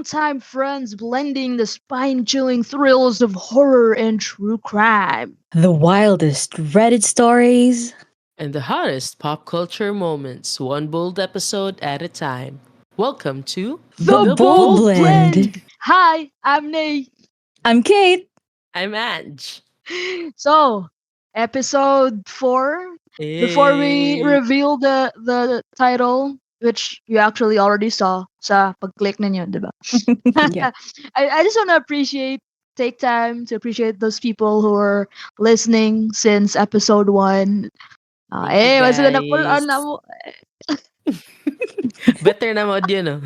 longtime friends blending the spine chilling thrills of horror and true crime. The wildest Reddit stories. And the hottest pop culture moments, one bold episode at a time. Welcome to The The The Bold Bold Bold Blend. Blend. Blend! Hi, I'm Nay. I'm Kate. I'm Ange. So, episode 4. Before we Hey. reveal the title, which you actually already saw sa pag-click ninyo, diba? Yeah. I just want to take time to appreciate those people who are listening since episode 1. Thank you What's na pull guys. on na mo? Better na mo yun, no?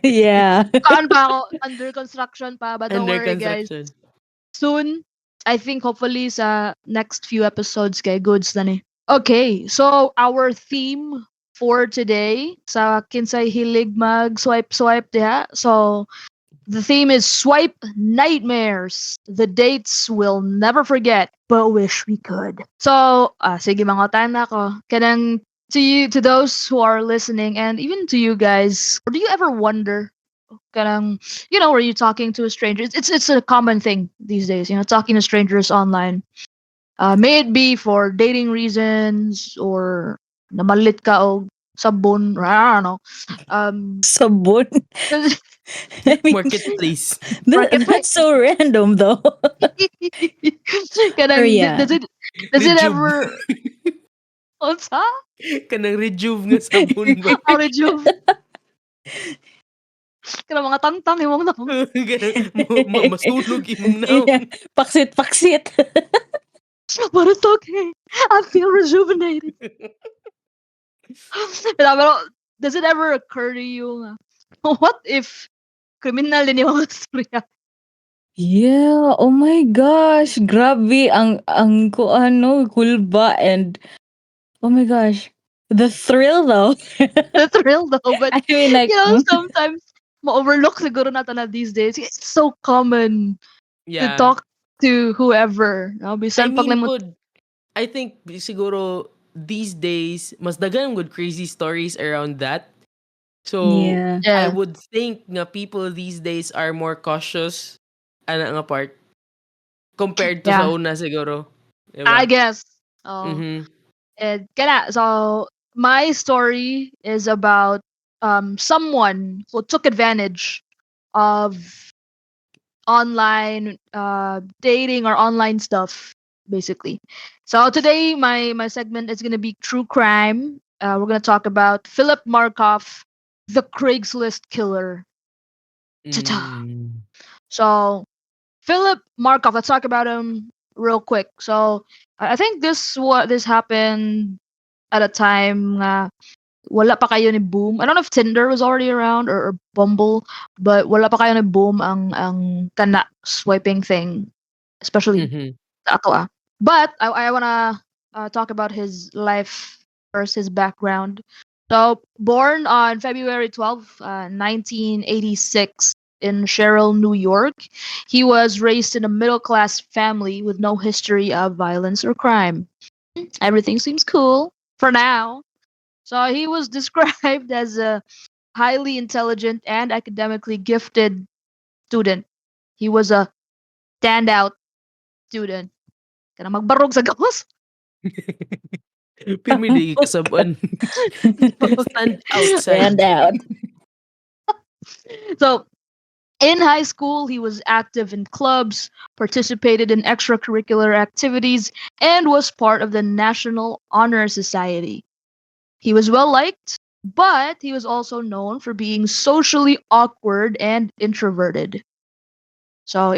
Yeah. Kaan pa ako? Under construction pa. But don't Under worry, guys. construction. Soon, I think hopefully sa next few episodes kay goods na ni. Okay, so our theme for today sa kinsay hilig mag swipe diha. So the theme is swipe nightmares. The dates we'll never forget but wish we could. So, sige mangotan na ako. Kanang to those who are listening and even to you guys, do you ever wonder kanang were you talking to a stranger? It's a common thing these days, talking to strangers online. May it be for dating reasons or namalit ka og sabon or I don't know. Sabon. I mean, Marketplace. that's so random though. Or kanang yeah. does it Rejuve. ever unsa? Kanang rejuve nga sabon ba? Rejuve. Kanang mga tangtang imong na. Kanang masunog imong naong. Yeah. Paksit. But it's okay. I feel rejuvenated. Pero does it ever occur to you nga, what if criminal din yung mga storya? Yeah, oh my gosh, grabe ang kulba and oh my gosh, the thrill though. The thrill though, but I mean like sometimes ma-overlook siguro natin na these days. It's so common to Yeah. talk to whoever. No? I Bisan pag mean, limot. I think siguro these days, mas dagan good crazy stories around that. So, yeah. I Yeah, would think nga people these days are more cautious ana nga part compared to sa yeah. una siguro. I Diba? guess. Oh, Mhm. so my story is about someone who took advantage of online dating or online stuff basically. So today my segment is going to be true crime. We're going to talk about Philip Markov, the Craigslist killer. Ta-ta. Mm. So Philip Markov, let's talk about him real quick. So I think this happened at a time nga wala pa kayo ni Boom. I don't know if Tinder was already around or Bumble, but wala pa kayo ni Boom ang kana swiping thing, especially Mhm. sa ato But I wanna talk about his life first, his background. So born on February 12th, 1986 in Sherrill, New York, he was raised in a middle class family with no history of violence or crime. Everything seems cool for now. So he was described as a highly intelligent and academically gifted student. He was a standout student. Kana magbarog sa gawas. Pirmi kasaban. Stand outside. Stand out. So in high school, he was active in clubs, participated in extracurricular activities, and was part of the National Honor Society. He was well liked, but he was also known for being socially awkward and introverted. So,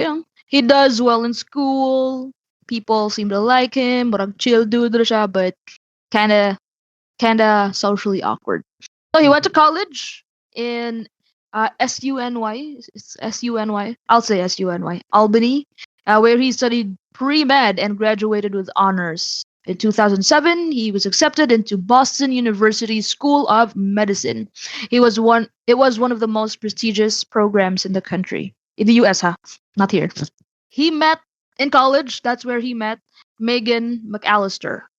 he does well in school. People seem to like him, but chill dude ra siya, but kinda socially awkward. So he went to college in SUNY. It's SUNY. I'll say SUNY. Albany, where he studied pre-med and graduated with honors. In 2007, he was accepted into Boston University School of Medicine. It was one of the most prestigious programs in the country. In the US, huh? Not here. He met in college, that's where he met Megan McAllister.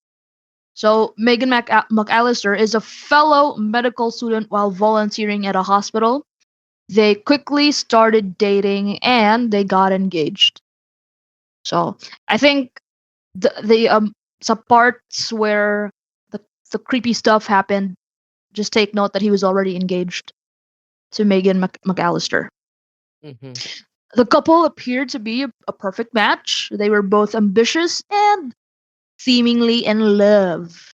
So Megan McAllister is a fellow medical student while volunteering at a hospital. They quickly started dating and they got engaged. So I think the some parts where the the creepy stuff happened, just take note that he was already engaged to Megan McAllister. Mm-hmm. The couple appeared to be a perfect match. They were both ambitious and seemingly in love.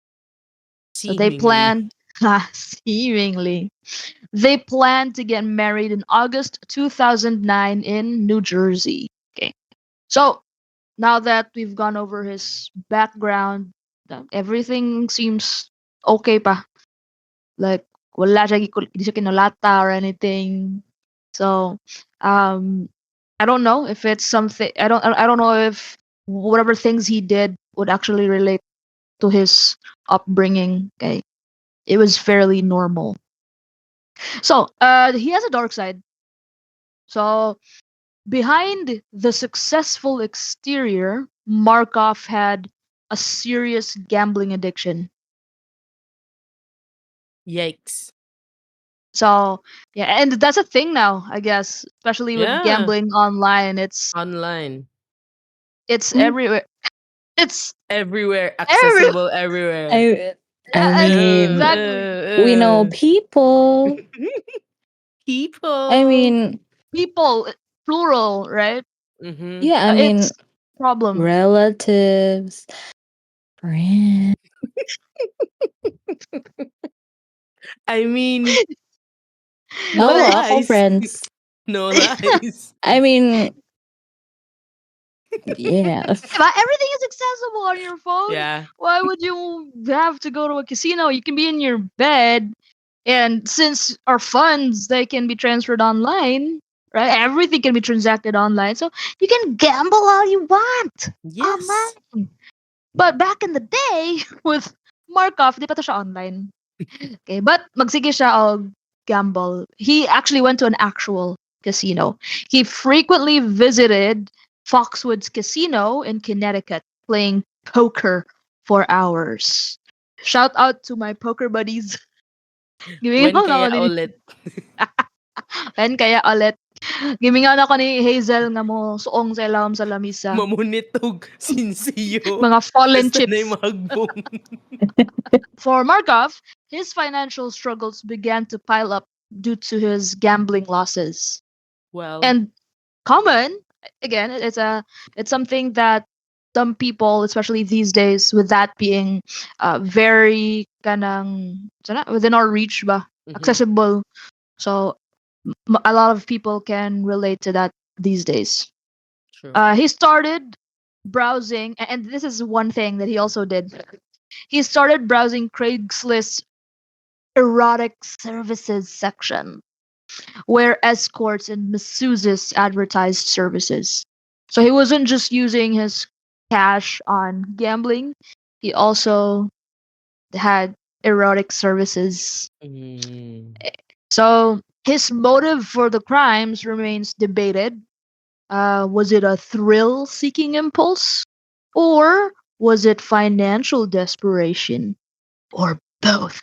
So they Seemingly. planned, seemingly, they planned to get married in August 2009 in New Jersey. Okay. So now that we've gone over his background, everything seems okay pa. Like, wala siya, hindi siya kinulata or anything. So, um, I don't know if it's something. I don't know if whatever things he did would actually relate to his upbringing. Okay, it was fairly normal. So, he has a dark side. So, behind the successful exterior, Markov had a serious gambling addiction. Yikes. So, yeah, and that's a thing now, I guess, especially with Yeah. gambling online. Online. It's Mm, everywhere. It's Everywhere. every Accessible everywhere. I I yeah, mean, exactly. we know people. I People. mean, People, plural, right? Mm-hmm. yeah, I mean, It's problem. relatives, friends. I mean, Oh, no wala ako lies. friends. No lies. I mean, yeah. But everything is accessible on your phone. Yeah. Why would you have to go to a casino? You can be in your bed, and since our funds they can be transferred online, right? Everything can be transacted online, so you can gamble all you want Yes. online. But back in the day, with Markov, di pa to siya online. Okay, but magsige siya og gamble. He actually went to an actual casino. He frequently visited Foxwoods Casino in Connecticut, playing poker for hours. Shout out to my poker buddies. Giving When out ako kaya ni ulit? Pen kaya ulit. Giving out ako ni Hazel nga mo suong sa ilawom sa lamisa. Mamunitog sinsiyo. Mga fallen Basta na chips. yung mahagbong. For Markov, his financial struggles began to pile up due to his gambling losses. Well, And common, again, it's something that some people, especially these days, with that being very kanang sana, within our reach, ba, mhm, accessible. So a lot of people can relate to that these days. true. He started browsing, and this is one thing that he also did. He started browsing Craigslist erotic services section where escorts and masseuses advertised services. So he wasn't just using his cash on gambling, he also had erotic services. Mm, So his motive for the crimes remains debated. Was it a thrill seeking impulse? Or was it financial desperation? Or both?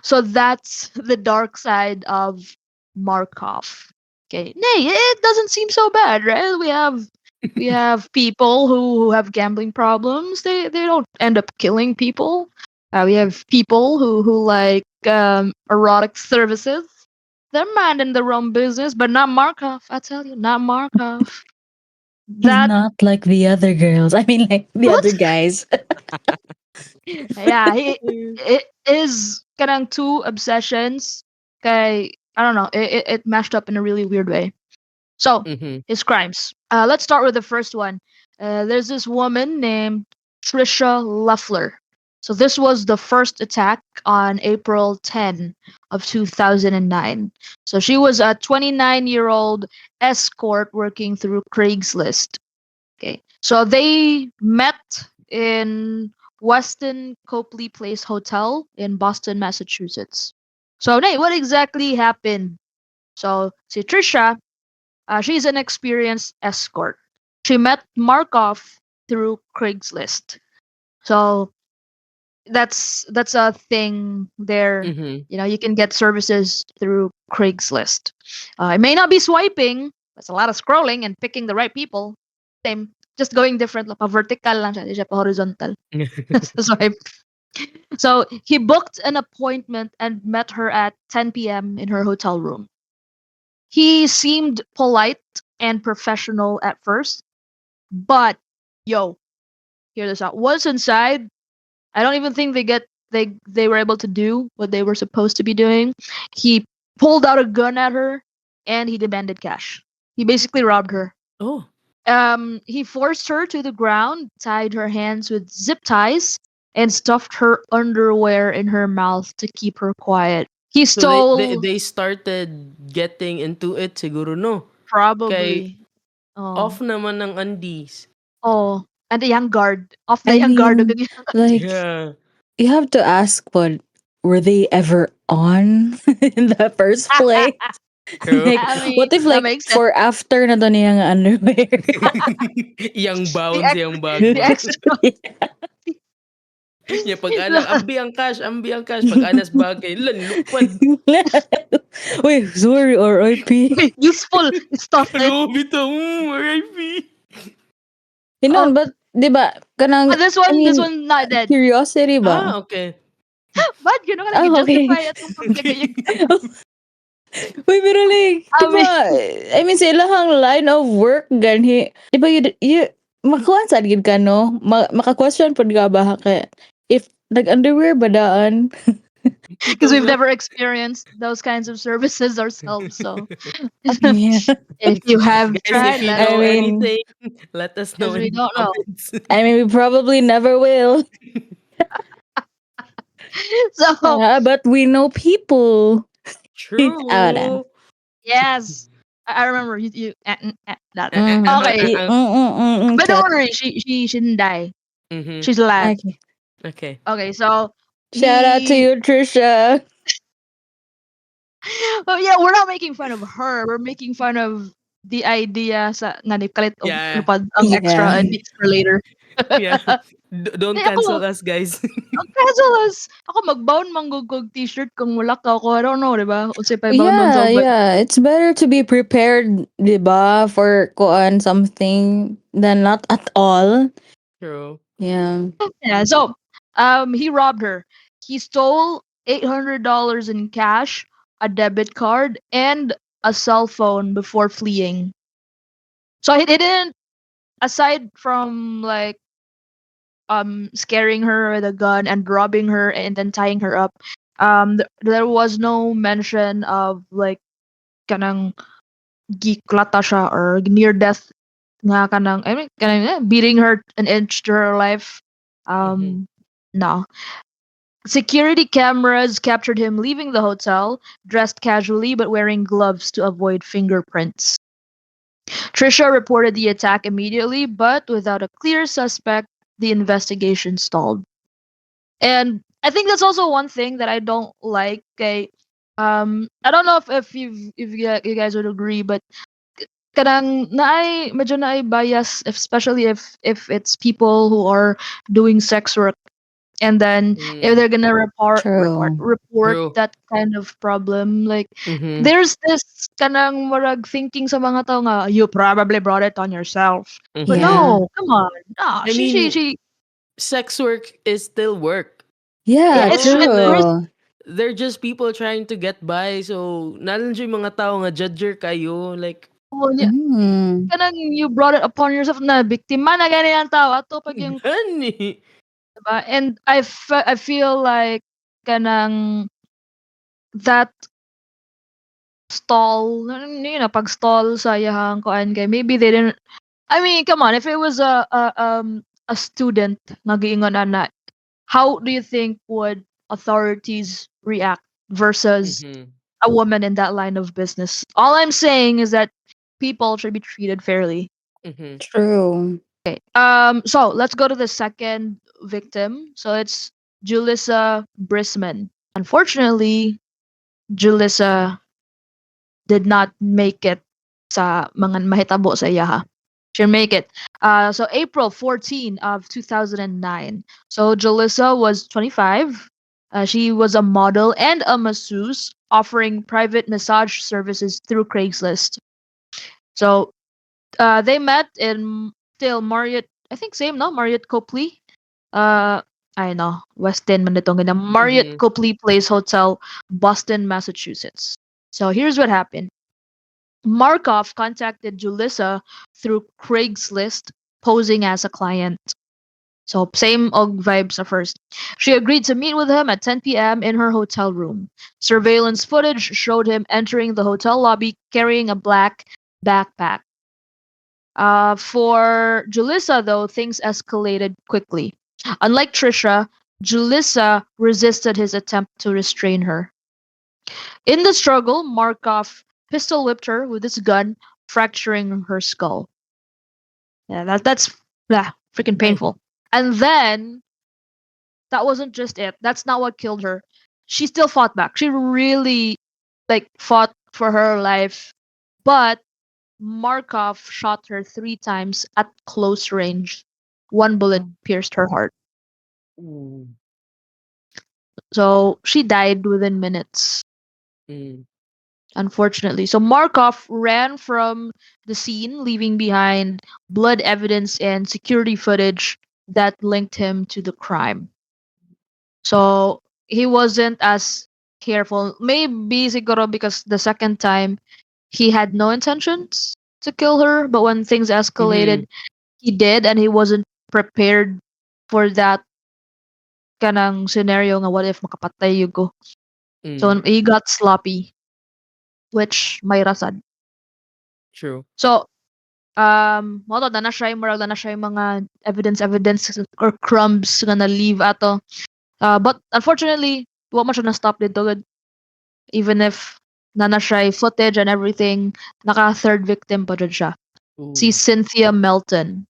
So that's the dark side of Markov. Okay. Nay, it doesn't seem so bad, right? We have people who have gambling problems. They don't end up killing people. We have people who like erotic services. They're minding their own business, but not Markov. I tell you, not Markov. He's That not like the other girls. I mean, like the what? other guys. Yeah, he it is kanang two obsessions. Okay, I don't know. It mashed up in a really weird way. So mhm, his crimes. Let's start with the first one. There's this woman named Trisha Luffler. So this was the first attack on April 10 of 2009. So she was a 29-year-old escort working through Craigslist. Okay. So they met in Weston Copley Place Hotel in Boston, Massachusetts. So, Nate, what exactly happened? So, si Trisha, she's an experienced escort. She met Markov through Craigslist. So, that's a thing there. Mhm. You know, you can get services through Craigslist. It may not be swiping. It's a lot of scrolling and picking the right people. Same, just going different. Pa vertical lang siya, di siya pa horizontal. Swipe. So he booked an appointment and met her at 10 p.m. in her hotel room. He seemed polite and professional at first, but yo, hear this out. Once inside, I don't even think they were able to do what they were supposed to be doing. He pulled out a gun at her and he demanded cash. He basically robbed her. Oh. He forced her to the ground, tied her hands with zip ties, and stuffed her underwear in her mouth to keep her quiet. He So stole they started getting into it siguro, no? Kay probably. off Oh, naman ng undies. oh, and the young guard off the I young guard. mean, like, Yeah. you have to ask, but were they ever on in the first place? True. Like, I mean, what if that like makes sense. for after na to niyang underwear? Iyang The bounce, ex, iyang the bago. extra. Ya pag ana, ambi ang cash. Pag anas bagay, lan, lupad. Wait, sorry, RIP. Useful stuff. Hello, bitaw. RIP. Oh, But di ba, kanang, but this I one mean, not dead. curiosity ba? Okay. But you know, like Oh, okay. justify itong pagkagayag. Wait, pero like, di I mean, ba, I mean, sa ilahang line of work, ganhi, di ba, makakuha sa gid ka, no? Maka-question pod ka ba, kaya, if, nag-underwear ba daan? because Ikaw we've nga. never experienced those kinds of services ourselves. So Yeah. if you have Guys, if tried, you let us I know know. mean, anything, let us know Because we in the don't know. comments. we probably never will. So But we know people. Ah, wala. True. yes, I remember you. That. Mhm. Okay, but don't Chat. worry, she didn't die. Mhm. She's alive. Okay. Okay. Okay, so Shout out to he. you, Trisha. But yeah, we're not making fun of her. We're making fun of the idea sa nga ni kalit og Yeah. lupad ang extra Yeah. and extra later. Yeah. Don't Ay, cancel ako, us, guys. ang pesos. Ako mag-bound manggug kog t-shirt kung wala ka ako. I don't know, di ba? Unsay pa bound man Yeah, sa but yeah. It's better to be prepared, diba, for kuan something than not at all. True. Yeah. yeah. So, he robbed her. He stole $800 in cash, a debit card, and a cell phone before fleeing. So he didn't, aside from like scaring her with a gun and robbing her and then tying her up. There was no mention of like kanang giklata siya or near death nga kanang I mean kanang beating her an inch to her life. Mhm. No. Security cameras captured him leaving the hotel, dressed casually but wearing gloves to avoid fingerprints. Trisha reported the attack immediately, but without a clear suspect, the investigation stalled. And I think that's also one thing that I don't like. Okay, I don't know if you guys would agree, but kanang naay medyo naay bias, especially if it's people who are doing sex work, and then if Mm. they're gonna True. report True. that kind of problem, like Mhm. there's this kanang marag thinking sa mga tao nga you probably brought it on yourself. But Mhm. Yeah. no, come on, no, I she mean, she sex work is still work. yeah, Yeah, it's Like, risk. true. they're just people trying to get by. So, nalan yung mga tao nga judger kayo. Like, Mm. Kanang you brought it upon yourself na biktima na gani ang tao ato pag yung honey. diba? And I feel like kanang that stall pag stall sa iyahang kuan kay maybe they didn't. I mean, come on, if it was a student nga giingon ana, how do you think would authorities react versus Mhm. a woman in that line of business? All I'm saying is that people should be treated fairly. Mhm. True. Okay. So let's go to the second victim. So it's Julissa Brisman. Unfortunately, Julissa did not make it sa mga mahitabo sa iyaha. She'll make it. So April 14 of 2009. So Jalissa was 25. She was a model and a masseuse offering private massage services through Craigslist. So they met in still Marriott, I think same, no? Marriott Copley. Uh, I know, West End man itong ganyan. Marriott Mhm. Copley Place Hotel, Boston, Massachusetts. So here's what happened. Markov contacted Julissa through Craigslist, posing as a client. So same og vibes at first. She agreed to meet with him at 10 p.m. in her hotel room. Surveillance footage showed him entering the hotel lobby carrying a black backpack. For Julissa, though, things escalated quickly. Unlike Trisha, Julissa resisted his attempt to restrain her. In the struggle, Markov pistol whipped her with his gun, fracturing her skull. Yeah, that's freaking Ay. painful. And then that wasn't just it. That's not what killed her. She still fought back. She really fought for her life, but Markov shot her 3 times at close range. One bullet pierced her heart. Ooh. So she died within minutes, Mm. unfortunately. So Markov ran from the scene, leaving behind blood evidence and security footage that linked him to the crime. So he wasn't as careful. Maybe siguro because the second time he had no intentions to kill her, but when things escalated, Mhm. he did, and he wasn't prepared for that kanang scenario nga what if makapatay you go. So Mm. he got sloppy, which may rasad. True. So mo to na siya murag na siya yung mga evidence or crumbs nga na leave ato. But unfortunately, wa man siya na stop dito good. Even if na siya footage and everything, naka third victim pa jud siya. Si Ooh. Cynthia Melton.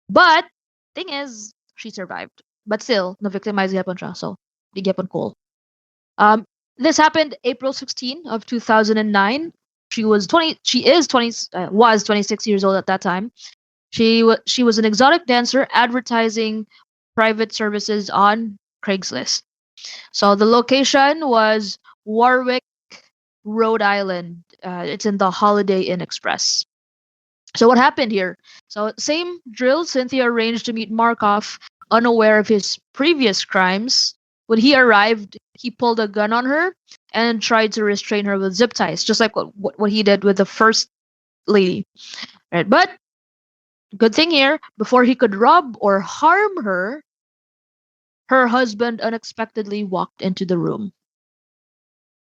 But thing is, she survived. But still, na-victimize gyapon siya. So, di gyapon cool. This happened April 16 of 2009. She is 20 was 26 years old at that time. She was an exotic dancer advertising private services on Craigslist. So the location was Warwick, Rhode Island. It's in the Holiday Inn Express. So what happened here? So same drill. Cynthia arranged to meet Markov, unaware of his previous crimes. When he arrived, he pulled a gun on her and tried to restrain her with zip ties, just like what he did with the first lady. Right? But good thing here, before he could rob or harm her, her husband unexpectedly walked into the room.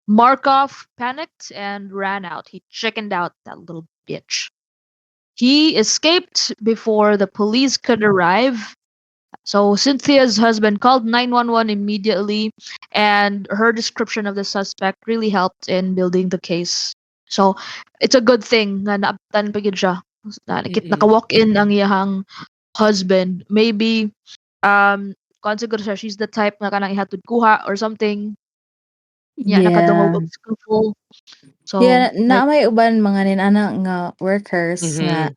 Markov panicked and ran out. He chickened out, that little bitch. He escaped before the police could arrive. So Cynthia's husband called 911 immediately, and her description of the suspect really helped in building the case. So it's a good thing na naabtan pa gid siya. Mm. Naka-walk in ang iyahang husband. Maybe kon siguro siya, she's the type na kanang ihatod kuha or something. Yeah, nakadungog Yeah. og skillful. So Yeah, na may uban mga ninana nga workers nga Mhm.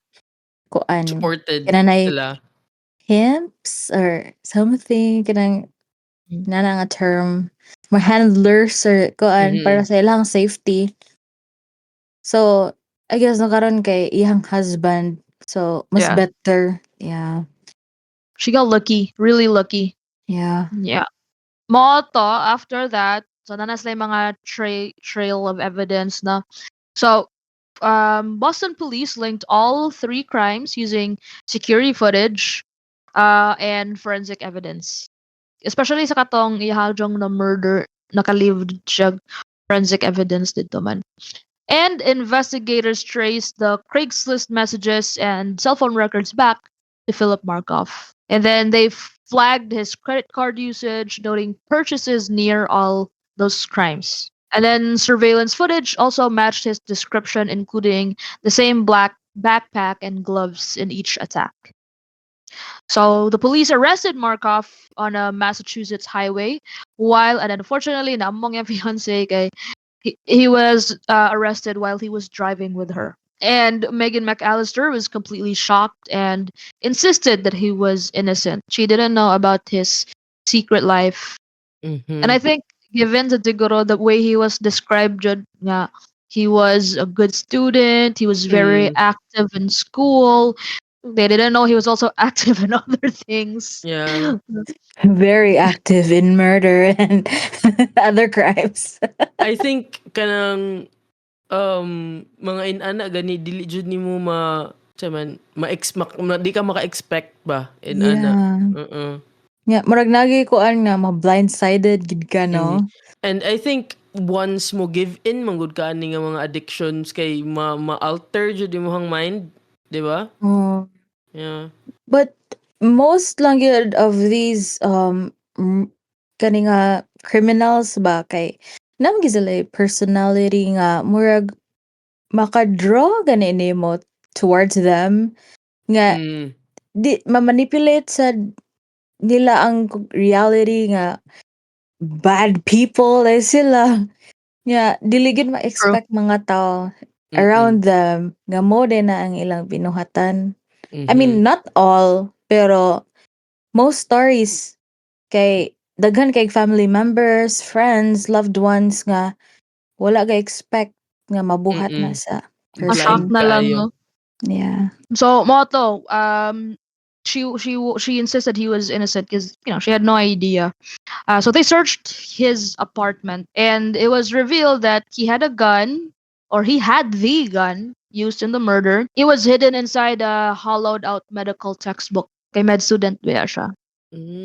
kuan Supported kananay sila. pimps or something kanang Mm. nana nga term mga handlers or kuan para Mhm. sa ilang safety. So, I guess nakaroon kay iyang husband. So, mas Yeah, better. Yeah. she got lucky, really lucky. Yeah. Yeah. Moto after that, so nanas na yung mga trail of evidence na. So, Boston police linked all 3 crimes using security footage and forensic evidence. Especially sa katong ihajong na murder, nakalived siya forensic evidence dito man. And investigators traced the Craigslist messages and cell phone records back to Philip Markov. And then they flagged his credit card usage, noting purchases near all those crimes. And then surveillance footage also matched his description, including the same black backpack and gloves in each attack. So the police arrested Markov on a Massachusetts highway, while, and unfortunately, naamong yung fiance kay he was arrested while he was driving with her. And Megan McAllister was completely shocked and insisted that he was innocent. She didn't know about his secret life. And I Mhm. think given the siguro the way he was described jud nga he was a good student, he was very Mm. active in school. They didn't know he was also active in other things. Yeah. Very active in murder and other crimes. I think kanang mga inana gani dili jud nimo sa man di ka maka-expect ba inana. Yeah. Oo. Yeah, murag nagi ko nga ma-blindsided gid ka Mhm. no. And I think once mo give in manggod ka ani nga mga addictions kay ma-alter jud imong mind, di ba? Oh. Yeah. But most lang gyud of these kani nga criminals ba kay nam gyud sila personality nga murag maka-draw gani nimo towards them nga Mm. di ma-manipulate sa nila ang reality nga bad people like sila. Nga dili gyud True. ma-expect mga tao Mm. around them nga mo din na ang ilang binuhatan. I Mhm. mean, not all, pero most stories kay daghan kay family members, friends, loved ones nga wala ga expect nga mabuhat na Mm. sa Ma-shock Blind person. na lang, kaayo. no? Yeah. So, Moto, she insisted he was innocent because she had no idea. So they searched his apartment, and it was revealed that he had a gun, or he had the gun used in the murder. It was hidden inside a hollowed out medical textbook. Kay med student ba siya.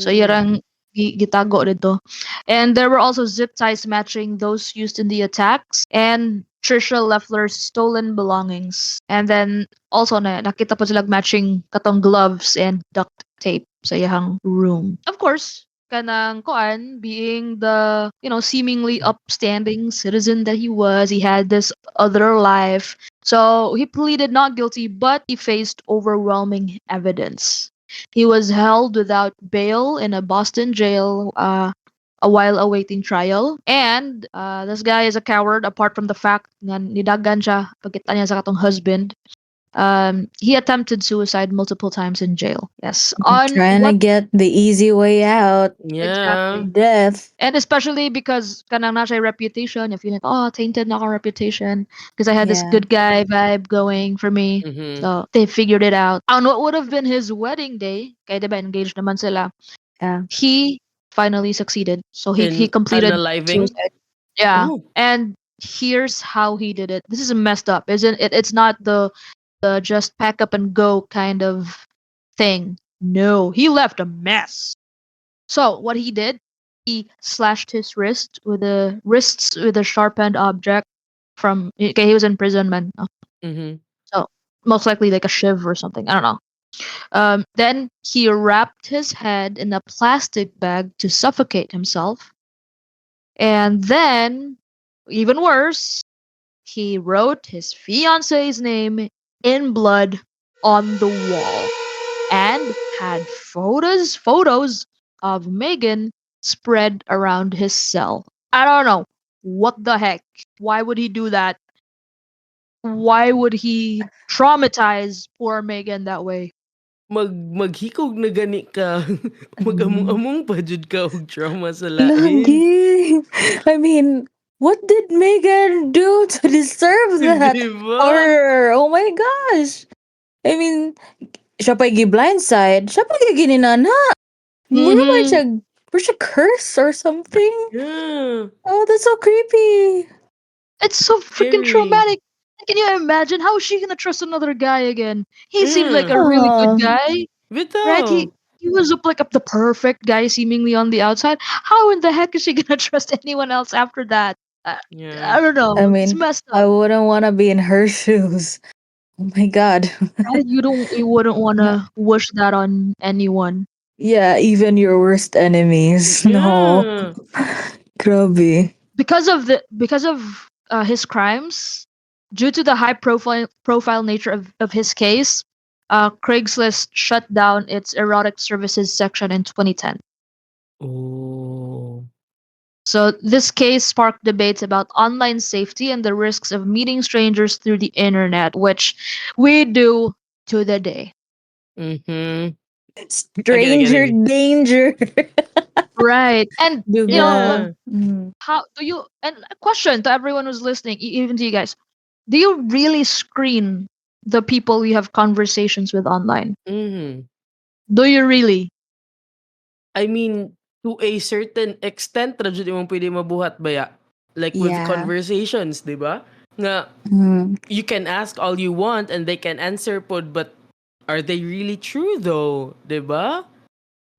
So Mm. yarang gitago dito. And there were also zip ties matching those used in the attacks and Trisha Leffler's stolen belongings. And then also nakita pa sila matching katong gloves and duct tape sa iyang room. Of course, kanang koan being the seemingly upstanding citizen that he was, he had this other life. So he pleaded not guilty, but he faced overwhelming evidence. He was held without bail in a Boston jail while awaiting trial. And this guy is a coward apart from the fact na nidagan siya pagkita niya sa katong husband. He attempted suicide multiple times in jail. Yes. On Trying to what get the easy way out. Yeah. exactly? Death. And especially because kanang na siya reputation, you feel like, oh, tainted na akong reputation because I had this Yeah. good guy vibe going for me. Mhm. So they figured it out. On what would have been his wedding day, kaya diba engaged naman sila, Yeah. he finally succeeded. So he In completed unaliving? suicide. Yeah. Oh. And here's how he did it. This is messed up, isn't it? It's not the just pack up and go kind of thing. No, he left a mess. So what he did, he slashed his wrists with a sharpened object from. Okay, he was in prison, man. Mhm. So most likely like a shiv or something. I don't know. Then he wrapped his head in a plastic bag to suffocate himself, and then, even worse, he wrote his fiance's name in blood on the wall and had photos of Megan spread around his cell. I don't know. What the heck? Why would he do that? Why would he traumatize poor Megan that way? Maghikog na gani ka. Mm. Mag-among-among pa jud ka og trauma sa lain. Lagi. I mean, what did Megan do to deserve that 'Di ba? horror? Oh my gosh. I mean, siya pa blindside. Siya pa gininana. Mura man Mm-hmm. siya, were siya curse or something? Yeah. Oh, that's so creepy. It's so freaking Scary. traumatic. Can you imagine how is she gonna trust another guy again? He seemed like Yeah. a really good Oh, guy, right? Bitaw. He was like the perfect guy, seemingly on the outside. How in the heck is she gonna trust anyone else after that? Uh, Yeah. I don't I know. It's mean, messed I up. wouldn't want to be in her shoes. Oh my god. Right? You wouldn't wanna wish that on anyone. Yeah, even your worst enemies. No. Yeah. Grabe. Because of his crimes, due to the high profile nature of his case, Craigslist shut down its erotic services section in 2010. Oh. So this case sparked debates about online safety and the risks of meeting strangers through the internet, which we do to the day. Mhm. Stranger Again. danger. Right. And Diba? Yeah. how do you, and a question to everyone who's listening, even to you guys, do you really screen the people you have conversations with online? Mhm. Do you really? I mean, to a certain extent ra jud imong pwede mabuhat baya. Like with Yeah. conversations, 'di ba? Nga Mm. you can ask all you want and they can answer pod, but are they really true though, 'di ba?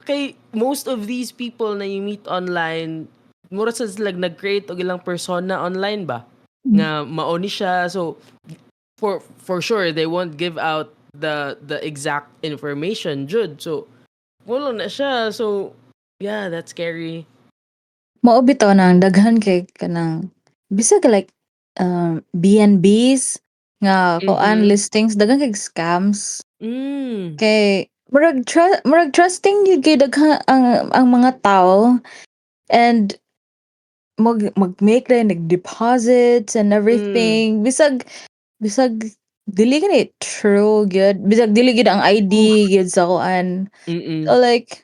Kay most of these people na you meet online, mura sa sila nag-create og ilang persona online ba? Nga mao ni siya. So for sure they won't give out the exact information jud. So wala na siya. So yeah, that's scary. Mao bitaw nang daghan kay kanang bisag like B&Bs nga kuan Mhm. listings daghan kay scams Mm. kay murag trusting gyud kay daghan ang mga tao and mag-make like deposits and Mm. everything bisag dili gani true gyud bisag dili gyud ang Oh, ID gyud sa kuan so Mm. like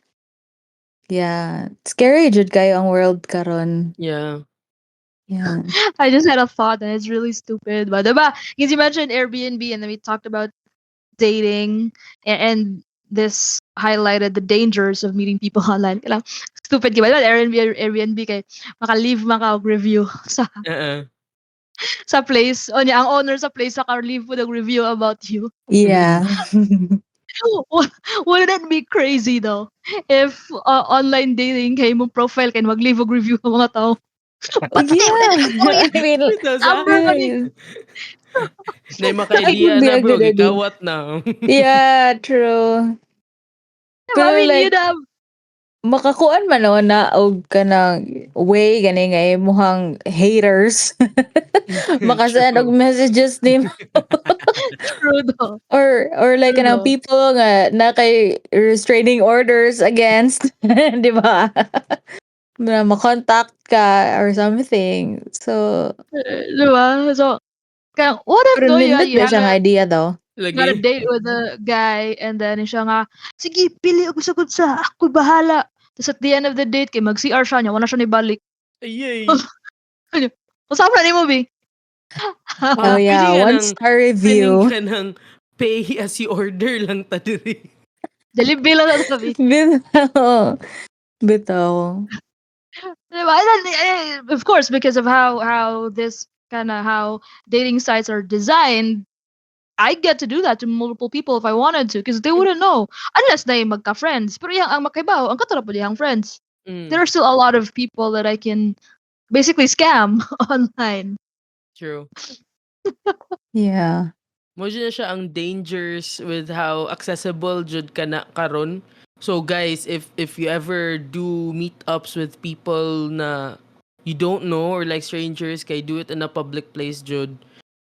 yeah scary jud kayo ang world karon Yeah. yeah. I just had a thought and it's really stupid. But diba? Because you mentioned Airbnb and then we talked about dating and this highlighted the dangers of meeting people online. Kaya lang, stupid ka ba? Airbnb kay maka-leave maka review Uh-uh. sa place. O niya, ang owner sa place maka-leave po ng review about you. Yeah. Wouldn't it be crazy though if online dating kay mo profile kay mag-leave og review ang mga tao? But Yeah. I mean, Bitaw sa number man right. na It would maka-idea be na a bro, good idea. gikawat na. Yeah, true. I Pero mean, you'd like, have makakuan man o na og ka ng way gani nga muhang haters. Makasend og True. messages ni true though. or like True kanang though. people nga na kay restraining orders against, di ba? Na makontakt ka or something. So, Diba? So, what if pero though nindot you ba had siyang a idea daw? Lagi. date with a guy and then siya nga, sige, pili ako sagod sa, ako bahala. Tapos at the end of the date, kay mag-CR siya niya, wala siya ni balik. Ayay. Masama na ni mo, B. Oh Pili yeah, ka one ng star kaning review. ka ng pay as you order lang ta diri. Delivery lang sa B. Bitaw. Bitaw. Diba? And then, of course, because of how this kind of how dating sites are designed, I get to do that to multiple people if I wanted to because they wouldn't know unless they magka-friends. Pero yang ang makaibaw, ang katara po diyang friends. There Mm, are still a lot of people that I can basically scam online. true. Yeah. Mo na siya ang dangers with how accessible jud ka na karon. So guys, if you ever do meetups with people na you don't know or like strangers, kay do it in a public place jud.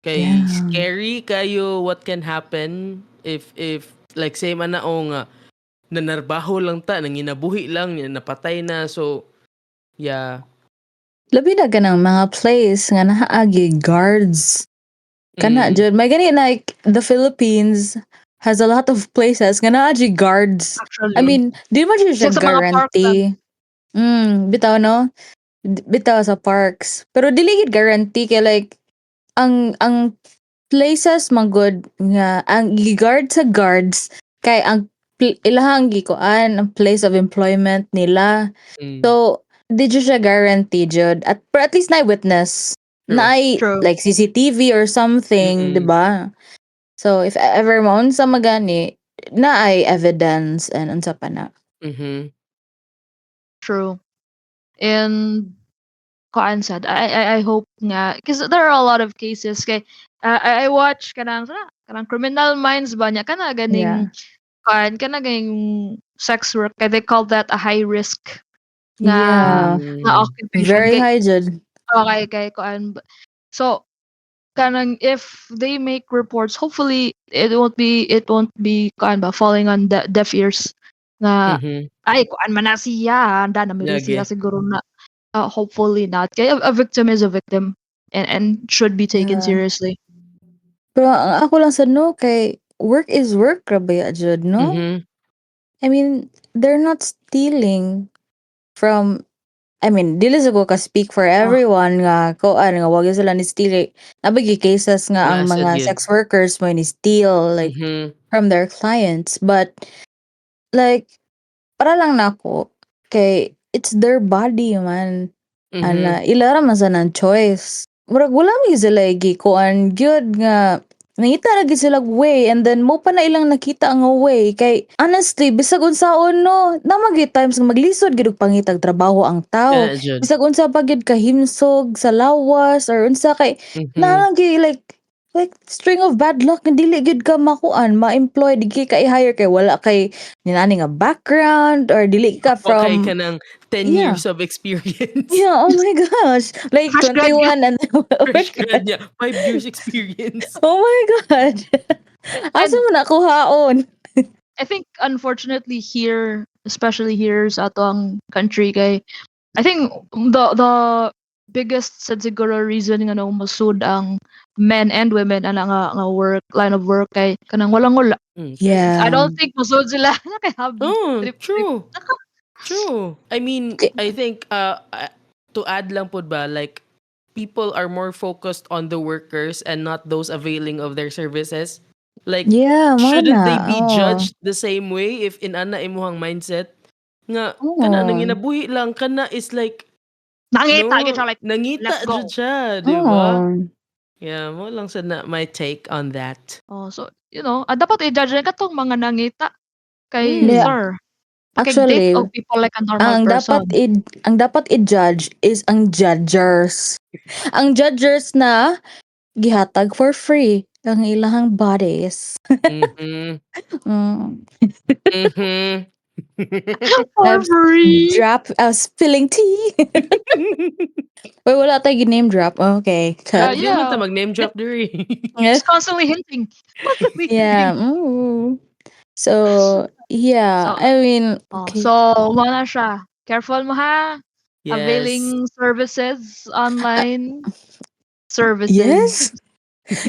Kay Yeah. scary kayo what can happen if like say man na o nga nanarbaho lang ta, nanginabuhi lang, napatay na. So yeah. Labi na ganang mga place nga nahaagi guards. Kana Mm. jud may gani like the Philippines has a lot of places nga naa jud guards. I Actually. mean, di man jud siya Kasi sa mga park lang. guarantee. Bitaw no? Bitaw sa parks. Pero dili gid guarantee kay like ang places man good nga ang gi-guard sa guards kay ang ilahang gikuan ang place of employment nila. Mm. So, di jud siya guarantee jud at least na witness True. na True. like CCTV or something, 'di Mm. ba? So, if ever mo unsa magani na ay evidence and unsa pa na. Mhm. True. And Koan said, I hope nga because there are a lot of cases kay I watch kanang Criminal Minds ba niya kana Yeah. ganing ganing sex work kay they call that a high risk nga Yeah. nga Mm. occupation Very kay high jud. kay koan so kanang if they make reports hopefully it won't be koan ba falling on deaf ears nga Mhm. ay koan man na siya handa na may siya Lagi. siguro na hopefully not. Kaya a victim is a victim and should be taken Yeah. seriously. Pero ang ako lang sa no kay work is work ra ba ya jud, no? Mhm. I mean, they're not stealing from I mean, dili sa ko ka speak for Oh, everyone nga kuan nga wag gyud sila ni steal. Nabagi cases nga ang Naa sad mga gyud. sex workers mo ni steal like Mhm. from their clients, but like para lang nako kay it's their body man. Mhm. Ana ilara man sa ng choice. Murag wala mi sila gikuan gyud nga nangita ra gyud sila way and then mo pa na ilang nakita ang way kay honestly bisag unsaon no namagi times nga maglisod gyud og pangitag trabaho ang tao Naa jud. bisag unsa pa gyud kahimsog sa lawas or unsa kay Mhm. nalagi like string of bad luck nga dili gyud ka makuan ma-employ di kay hire kay wala kay ninani nga background or dili ka Okay ka from ng 10 yeah. years of experience. Yeah, oh my gosh. Like fresh graduate. 21 and then Fresh work. grad niya, 5 years experience. Oh my god. Asa And mo nakuhaon? I think unfortunately here, especially here sa atong country, kay I think the biggest sad siguro reason nga masud ang men and women ana nga work line of work kay kanang walang wala. I Yeah. don't think masud sila kay habi Oh, trip trip. true. True. I mean, K- I think to add lang po ba, like people are more focused on the workers and not those availing of their services. Like Yeah, shouldn't they mana. be Oh. judged the same way if in ana imuhang mindset nga kana nang Oh. ginabuhi lang kana is like Nangita gyud no siya like nangita let's jud go. siya, di ba? Oh. Yeah, mo lang sa na my take on that. Oh, so dapat i-judge na katong mga nangita kay Yeah, Mm. sir. Pakig-date actually, og people like a normal person. ang dapat i-judge is ang judgers. Ang judgers na gihatag for free ang ilahang bodies. Mhm. Mm. Mhm. For free. Spilling tea. Uy, wala tayo name drop. Okay, cut. Di man ta Yeah. mag name drop diri. Yeah. Just constantly hinting. Constantly Yeah. hinting. So, yeah. So, I mean, okay. so wala siya. Careful mo ha. Yes. Availing services, Uh, online services. yes.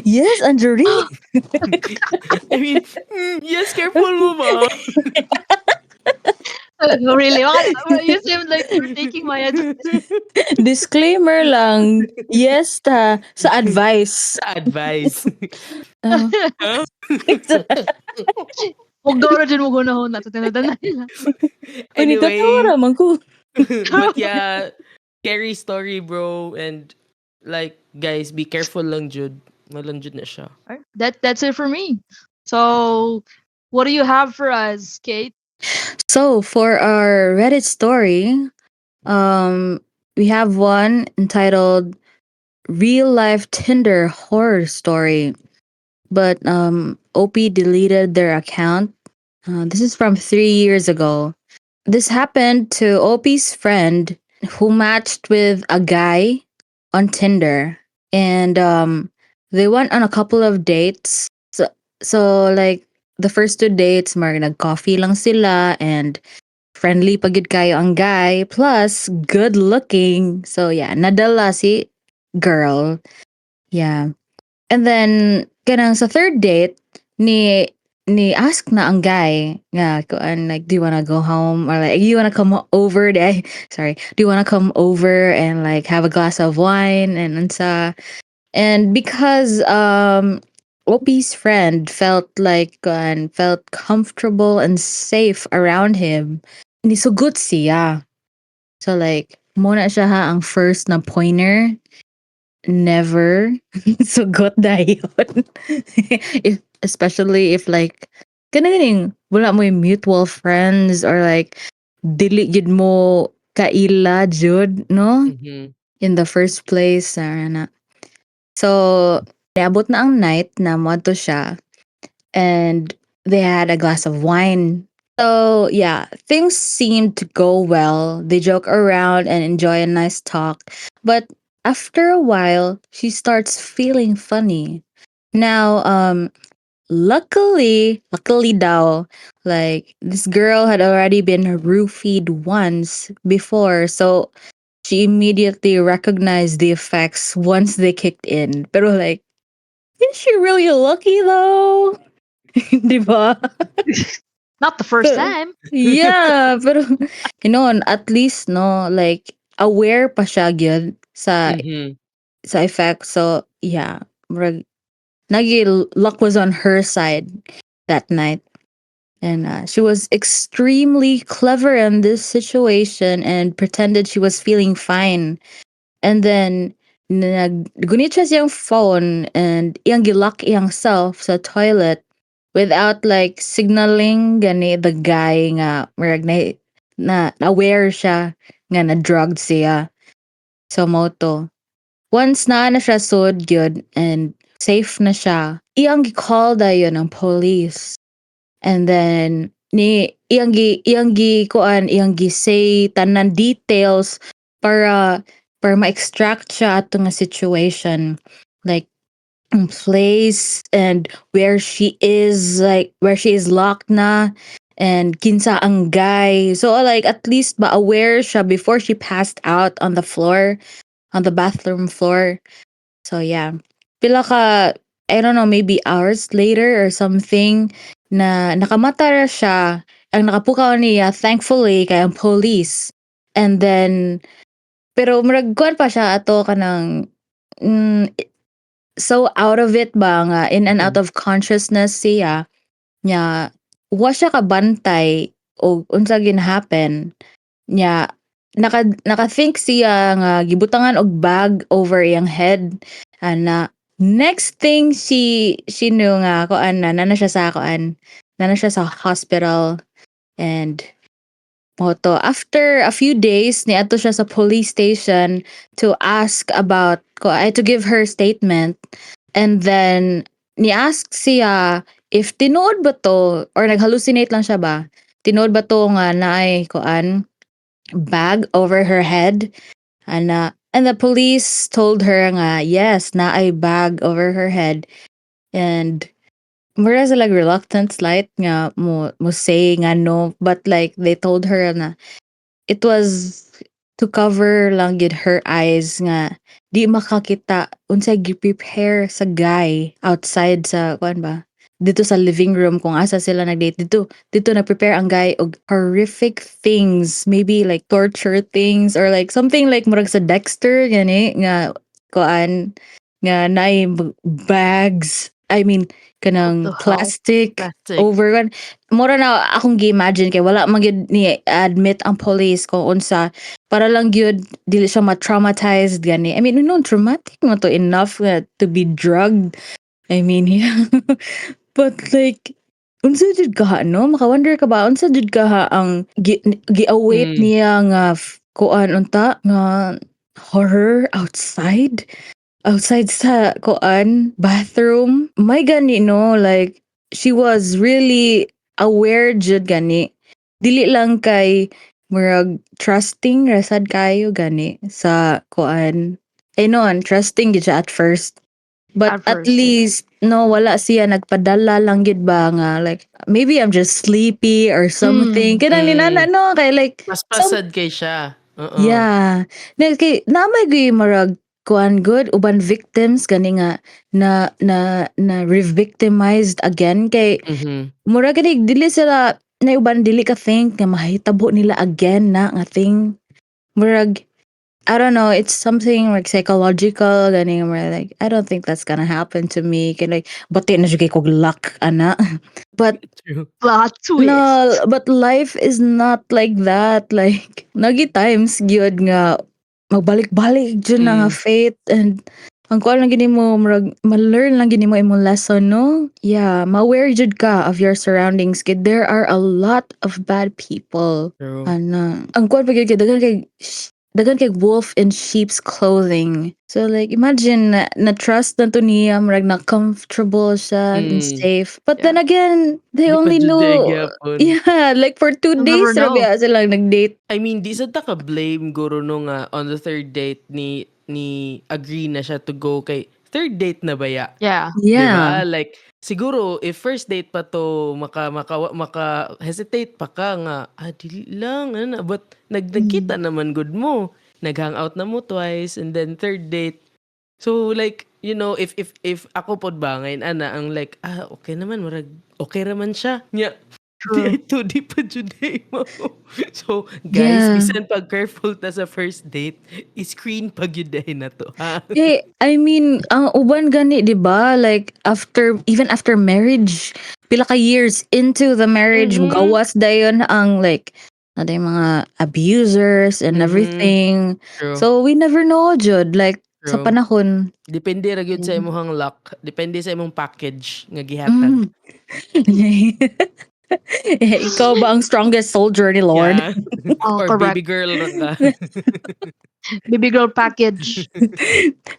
Yes, Anjuri. I mean, yes, careful mo ba? Really? You seem like you're taking my advice. Disclaimer lang. Yes ta sa advice. Sa advice. Uh, Huh? Huwag daw na dyan mo gunahon na. Tinadan na nila. Ini katawa Anyway, naman ko. but yeah, scary story, bro. And like, guys, be careful lang, Jude. Malang Jude na siya. That's it for me. So, what do you have for us, Kate? So, for our Reddit story, we have one entitled Real Life Tinder Horror Story. But OP deleted their account. This is from 3 years ago. This happened to OP's friend who matched with a guy on Tinder, and they went on a couple of dates. So like the first 2 dates, nag-coffee lang sila and friendly pagid kayo ang guy plus good looking. So yeah, nadala si girl. Yeah. And then kanang sa third date ni ask na ang guy nga kuan like do you wanna go home or like you wanna come over sorry do you wanna come over and like have a glass of wine and unsa and because OP's friend felt comfortable and safe around him ni sugot siya so like muna siya ha ang first na pointer never sugot dayon if especially if like ganing wala mo yung mutual friends or like dili gid mo kaila jud no Mhm. in the first place na so niabot na ang night na moadto siya and they had a glass of wine. So, yeah, things seemed to go well. They joke around and enjoy a nice talk. But after a while, she starts feeling funny. Now, luckily daw, like this girl had already been roofied once before. So, she immediately recognized the effects once they kicked in. Pero like, is she really lucky though? Diba? Not the first time. Yeah, pero at least no, like aware pa siya gyud Mhm. sa effect. So yeah, murag luck was on her side that night. And she was extremely clever in this situation and pretended she was feeling fine. And then gunit siya siyang phone and iyang gilock iyang self sa toilet without like signaling gani the guy nga murag na aware siya nga na drugged siya. So moto. Once na siya sud gyud and safe na siya, iyang gi-call dayon ng police. And then iyang gi kuan iyang gi say tanan details para ma-extract siya ato nga situation, like place and where she is, like where she is locked na, and kinsa ang guy. So like at least ba aware siya before she passed out on the floor, on the bathroom floor. So yeah. Pila ka, I don't know, maybe hours later or something, na nakamata ra siya. Ang nakapukaw niya, thankfully, kay ang police. And then, pero maragkuhan pa siya ato kanang, so out of it ba nga, in and out of consciousness siya, nya, wa siya kabantay o unsa happen nya, naka-think siya nga gibutangan og bag over iyang head, ana. Next thing she knew nga kuan na siya sa kuan, na siya sa hospital. And moto after a few days niadto siya sa police station to ask about to give her statement. And then ni-ask siya if tinuod ba to or nag-hallucinate lang siya ba, tinuod ba to nga naay kuan bag over her head, and the police told her nga yes na ay bag over her head. And mura sila like reluctant slight nga mo say nga no, but like they told her na it was to cover lang gid her eyes nga di makakita unsay gi-prepare sa guy outside sa kuan ba, dito sa living room kung asa sila nag-date. Dito na-prepare ang guy og horrific things, maybe like torture things or like something like murag sa Dexter gani nga kuan nga naay bags, I mean kanang What the hell? plastic Plastic. over kan. Mura na akong gi-imagine kay wala man gyud ni admit ang police kung unsa, para lang gyud dili siya ma-traumatized gani. I mean, traumatic mo to enough to be drugged. I mean, yeah. But like, unsa jud ka no? Maka-wonder ka ba unsa jud ka ang gi-await niya nga kuan unta nga horror outside sa kuan bathroom. My gani no, like she was really aware jud gani. Dili lang kay murag trusting rasad kayo gani sa kuan. Trusting gid siya at first. But at At first, yeah. least no, wala siya nagpadala lang gid ba nga like maybe I'm just sleepy or something. Kanang ni nana no kay like Mas pasad kay siya. yeah. Kay namay gyud marag kuan good uban victims gani nga na re-victimized again kay mura gani dili sila na uban dili ka think nga mahitabo nila again na nga thing. Murag I don't know, it's something like psychological gani nga like I don't think that's gonna happen to me. Kay like bati na jud kay kog luck ana. But True. Plot twist. no, but life is not like that. Like, nagi times gyud nga magbalik-balik jud na nga fate, and ang kuan lang gini mo murag ma-learn lang gini mo imong lesson no. Yeah, ma-aware jud ka of your surroundings kay there are a lot of bad people. True. Ang kuan pa gyud kay dagan kay wolf in sheep's clothing. So like imagine na trust na to niya murag na comfortable siya and safe. But then again, they Di pa only jud know gyapon. yeah, like for 2 You'll days never know. rabi silang nag-date. I mean, di sad ta ka blame guro no nga on the third date ni agree na siya to go kay third date na ba ya? Yeah. Yeah. Diba? Like siguro if first date pa to maka hesitate pa ka nga dili lang ana but nagkita naman good mo. nag-hangout na mo twice, and then third date. So like, you know, if ako pod ba ngayon ana ang like, okay naman murag okay raman siya. Nya, di True. ito di pa jud mo. So guys, Yeah. bisan pag careful ta sa first date, screen pag yun na to, ha? I mean, ang uban gani, 'di ba? Like even after marriage, pila ka years into the marriage, Mhm. gawas dayon ang like naday mga abusers and Mhm. everything. True. So we never know, jud, like sa True. panahon. Depende ra gyud sa Mm. imong luck. Depende sa imong package nga gihatag. Mm. Ikaw ba ang strongest soldier ni Lord? Yeah. Oh, Or baby correct. girl ra ka. Baby girl package.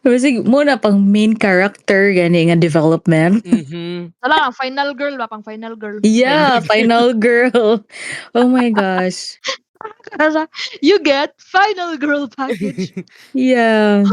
Kasi muna pang main character gani nga development. Mhm. Wala, final girl ba? Pang final girl. Yeah, final girl. Oh my gosh. You get final girl package. Yeah.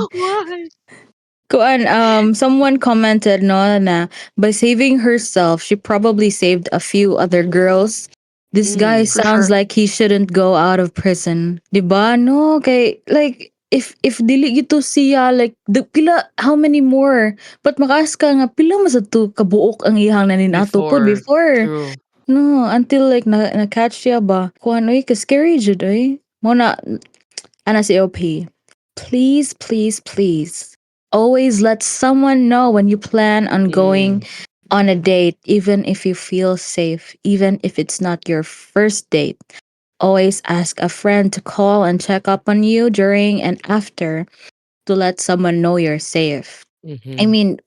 Why? Someone commented no na by saving herself, she probably saved a few other girls. This guy Mm. For sounds sure. like he shouldn't go out of prison. Diba? No, kay like if dili gito siya like pila how many more? But makas ka nga pila mas to kabuok ang ihang naninato pod before. True. No, until like na catch siya ba? Kuan oy ka scary jud oy. Mo na ana si OP. Please, please, please. Always let someone know when you plan on going on a date, even if you feel safe, even if it's not your first date. Always ask a friend to call and check up on you during and after to let someone know you're safe. Mhm. I mean,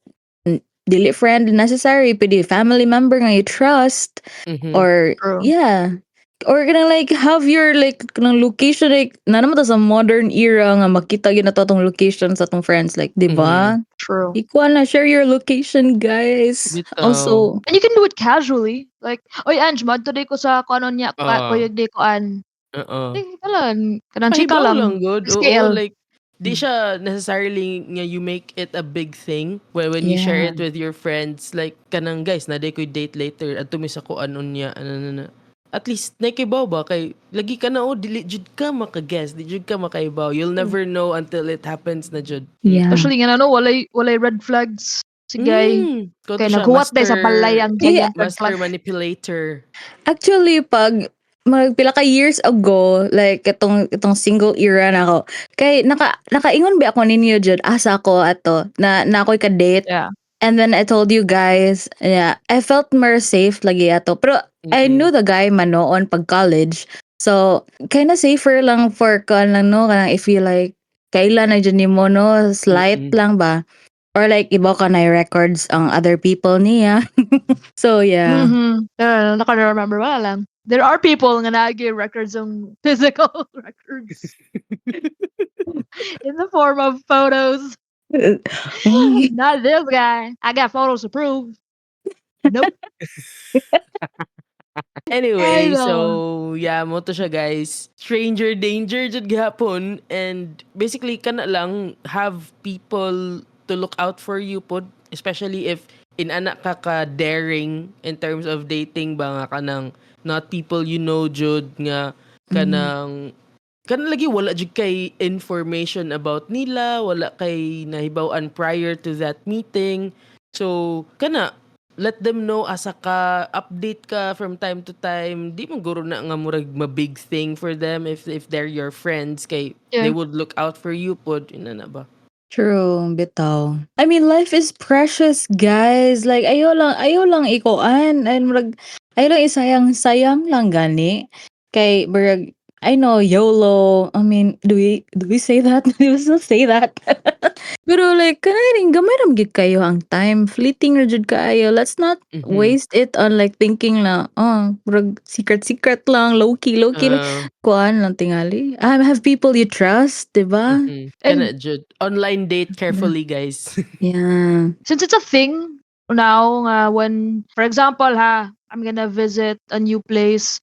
dili friend necessary, pwede family member nga you trust. Mhm. Or True. yeah. Or kanang like have your like kanang location like na naman ta sa modern era nga makita gyud na to tong location sa tong friends like, di ba? True. Ikuha na share your location, guys. Bitaw. Also, And you can do it casually. Like, oy Ange, mod today ko sa kanon niya, kuyog day ko an. Oo. Kalan, kanang chika Pahibaw lang. lang good. Oo, SKL. like di siya necessarily nga you make it a big thing when you share yeah. it with your friends, like kanang guys na day ko'y date later at tumis ako anon niya ano. At least nakibaw ba kay lagi ka na dili jud ka maka-guess, di jud ka makaibaw. You'll never know until it happens na jud. Yeah. Especially nga no, walay red flags si guy. Koto Kay siya, naghuwat day sa balay ang Yeah. giant red master flag. manipulator. Actually, pag pila ka years ago, like itong single era na ako. Kay nakaingon ba ako ninyo jud asa ako ato na ako'y ka-date. Yeah. And then I told you guys, yeah, I felt more safe lagi ato. Pero I knew the guy man noon pag college. So, kinda safer lang for lang no, kanang if you like, kailan na dyan mo no, slight lang ba? Or like, iba ka na records ang other people niya. So, yeah. Naka-remember wala lang. There are people nga nagi records ng physical records in the form of photos. Not this guy. I got photos to prove. Nope. Anyway, I know. so yeah, mo to siya guys. Stranger danger jud gihapon, and basically kana lang have people to look out for you pod, especially if inana ka daring in terms of dating ba nga kanang not people you know jud nga kanang lagi wala jud kay information about nila, wala kay nahibaw-an prior to that meeting. So kana let them know asa ka, update ka from time to time. Di man guro na nga murag ma-big thing for them if they're your friends kay they Yeah. would look out for you pod, ina na ba? True, bitaw. I mean, life is precious, guys. Like, ayo lang ikuan. And ayo lang isayang-sayang lang gani. Kay, brag, I know, YOLO. I mean, do we say that? Do we still say that? Pero like, kanaring gamay ram gid kayo ang time. Fleeting ra jud kaayo. Let's not waste it on like thinking na, brag secret lang, low-key lang. Kuan lang tingali. Have people you trust, diba? Kana jud online date carefully, guys. Yeah. Since it's a thing now, when, for example, I'm gonna visit a new place.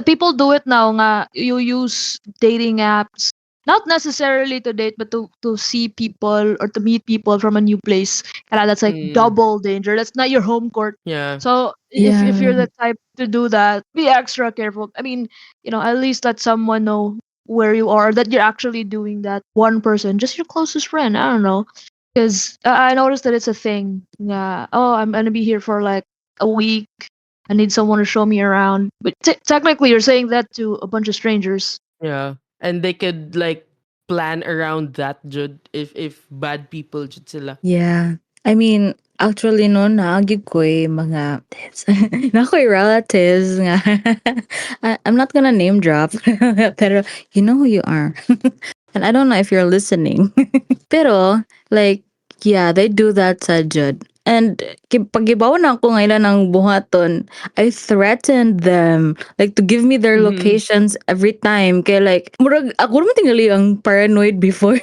People do it now. Nga you use dating apps, not necessarily to date, but to see people or to meet people from a new place. Kaya that's like double danger. That's not your home court. Yeah. So if you're the type to do that, be extra careful. I mean, at least let someone know where you are, that you're actually doing that one person, just your closest friend. I don't know, because I noticed that it's a thing. Yeah. Oh, I'm gonna be here for like a week. I need someone to show me around. But technically, you're saying that to a bunch of strangers. Yeah. And they could like plan around that, Jud, if bad people jud sila. Yeah. I mean, actually no, naagid ko mga na ko'y relatives nga. I'm not gonna name drop, pero you know who you are. And I don't know if you're listening. Pero, like, yeah, they do that sa Jud. And pagibaw na ako ngayon ng buhaton, I threatened them like to give me their Mhm. locations every time. Kaya like, murag, ako naman tingali ang paranoid before.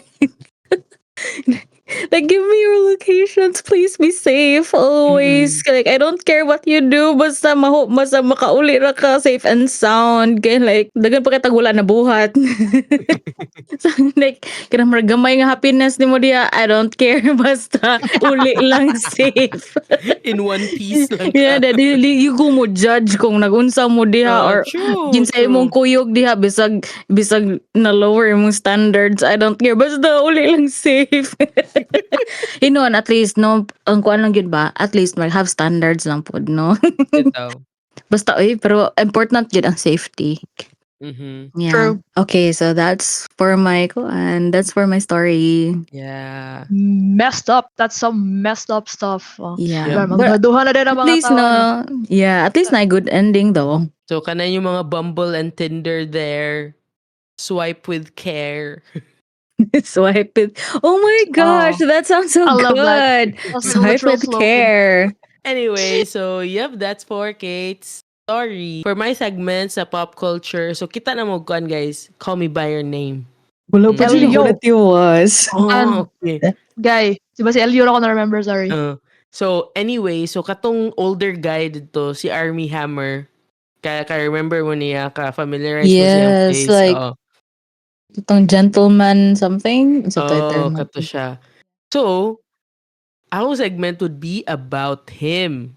Like, give me your locations. Please be safe always. Mm. Like, I don't care what you do. Basta makauli ra ka safe and sound. Kaya like, dagan pa kita wala na buhat. So, like, kanang murag gamay nga happiness ni mo diya. I don't care. Basta uli lang safe. In one piece lang Yeah, ka. that dili you go mo judge kung nagunsa mo diha or True, kinsay mong true. kuyog diha bisag na lower imong standards. I don't care. Basta uli lang safe. You know, and at least no ang kuan lang gyud ba? At least mag have standards lang pod, no? Ito. Basta pero important gyud ang safety. Mhm. Yeah. True. Okay, so that's for my and that's for my story. Yeah. Messed up. That's some messed up stuff. Oh. Yeah. Yep. But Magdaduhan na din ang at mga least tao. no, yeah, at least na good ending though. So kana yung mga Bumble and Tinder there. Swipe with care. Swipe it. Oh my gosh, Oh, that sounds so I love that. good. That's the Swipe literal with slogan. care. Anyway, so yep, that's for Kate's story. For my segment sa pop culture, so kita na mo kuan guys. Call me by your name. Wala pa pa dyan Elio. what it was. And Okay. guy, diba si Elio ako na-remember, sorry. So anyway, so katong older guy dito, si Army Hammer. Ka remember mo niya, ka familiarize mo siyang Yes, face. like itong gentleman something. Sa Twitter mo. Kato siya. So, our segment would be about him.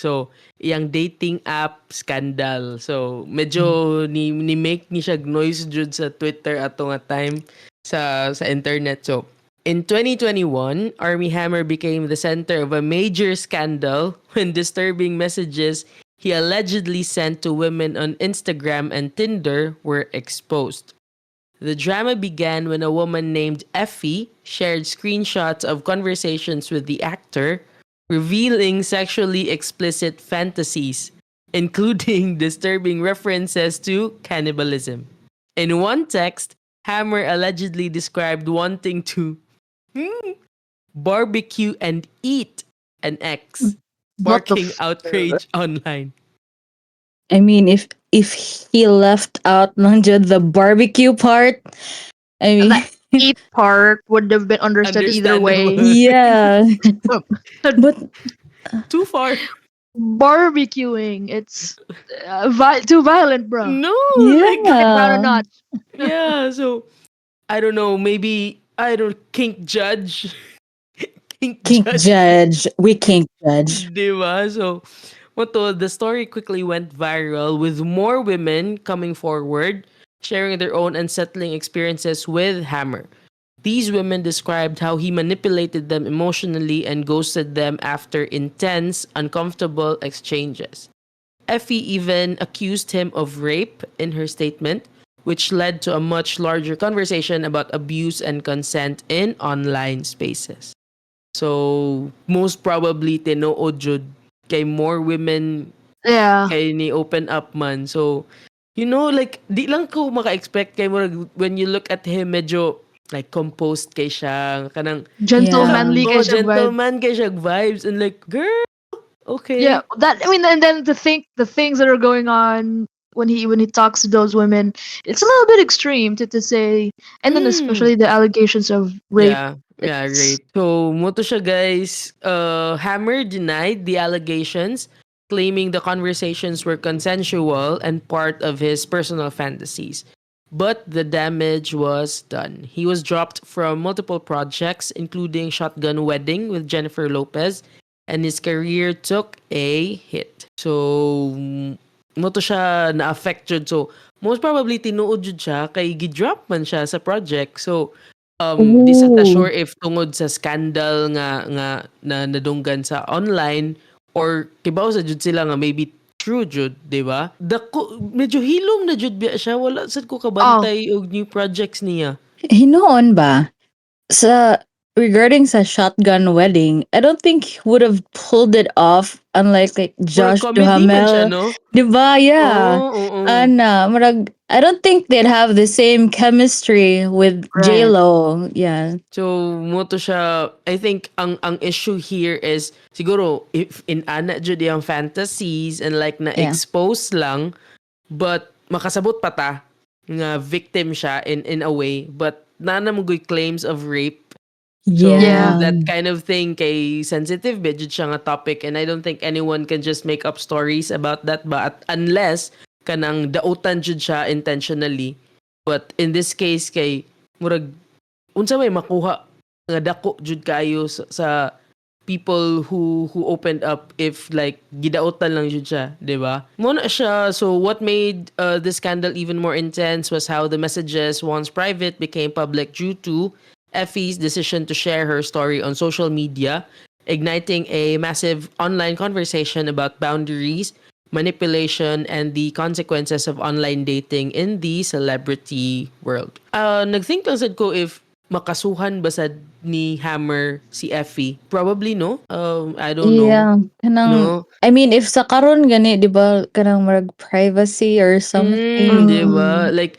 So, yung dating app scandal. So, medyo ni make ni siya noise jud sa Twitter ato nga time sa internet. So, in 2021, Army Hammer became the center of a major scandal when disturbing messages he allegedly sent to women on Instagram and Tinder were exposed. The drama began when a woman named Effie shared screenshots of conversations with the actor, revealing sexually explicit fantasies, including disturbing references to cannibalism. In one text, Hammer allegedly described wanting to barbecue and eat an ex, What the sparking outrage online. I mean, if he left out ng jud the barbecue part, I mean, That eat part would have been understood either way. Understandable. yeah. But Too far. Barbecuing, it's too violent, bro. No, Down a yeah. notch. yeah. So I don't know. Maybe I don't kink judge. Kink judge. We kink judge. Diba? So, the story quickly went viral with more women coming forward, sharing their own unsettling experiences with Hammer. These women described how he manipulated them emotionally and ghosted them after intense, uncomfortable exchanges. Effie even accused him of rape in her statement, which led to a much larger conversation about abuse and consent in online spaces. So, most probably, tinuod jud kay more women Yeah. kay ni open up man. So, you know, like, di lang ko maka-expect kay mo when you look at him, medyo like composed kay siya, kanang Gentlemanly kay siya vibe. gentleman kay siya vibes and like, girl, okay. Yeah, that I mean, and then the things that are going on when he talks to those women, it's a little bit extreme to say, and then especially the allegations of rape. Yeah, It's- rape. So, mo to siya guys, Hammer denied the allegations, claiming the conversations were consensual and part of his personal fantasies. But the damage was done. He was dropped from multiple projects, including Shotgun Wedding with Jennifer Lopez, and his career took a hit. So, mo to siya na-affect jud. So, most probably tinuod jud siya kay gi-drop man siya sa project. So, di sa ta Ooh. sure if tungod sa scandal nga na nadunggan sa online or kibaw sa jud sila nga maybe true jud, di ba? Dako medyo hilom na jud biya siya, wala sad ko Oh, kabantay og new projects niya. Hinoon ba? Sa regarding sa shotgun wedding, I don't think he would have pulled it off unlike like Murag Josh comedy man siya, Duhamel. no? 'Di ba? Yeah. Oo, oo. Murag, I don't think they'd have the same chemistry with right. J-Lo. Yeah. So, mo to siya, I think ang issue here is siguro if in ana jud yung fantasies and like Yeah. na-expose lang but makasabot pa ta nga victim siya in a way but na naman claims of rape. So Yeah. Yeah. that kind of thing kay sensitive budget siya nga topic and I don't think anyone can just make up stories about that but unless kanang dautan jud siya intentionally. But in this case kay murag unsa may makuha nga dako jud kayo sa people who opened up if like gidautan lang jud siya, di ba? Mo na siya. So what made this scandal even more intense was how the messages once private became public due to Effie's decision to share her story on social media, igniting a massive online conversation about boundaries, manipulation, and the consequences of online dating in the celebrity world. Nagthink lang sad ko if makasuhan ba sad ni Hammer si Effie? Probably no. I don't know. Yeah. Kanang, No. I mean, if sa karon gani, 'di ba, kanang murag privacy or something. Di ba? Mm. Like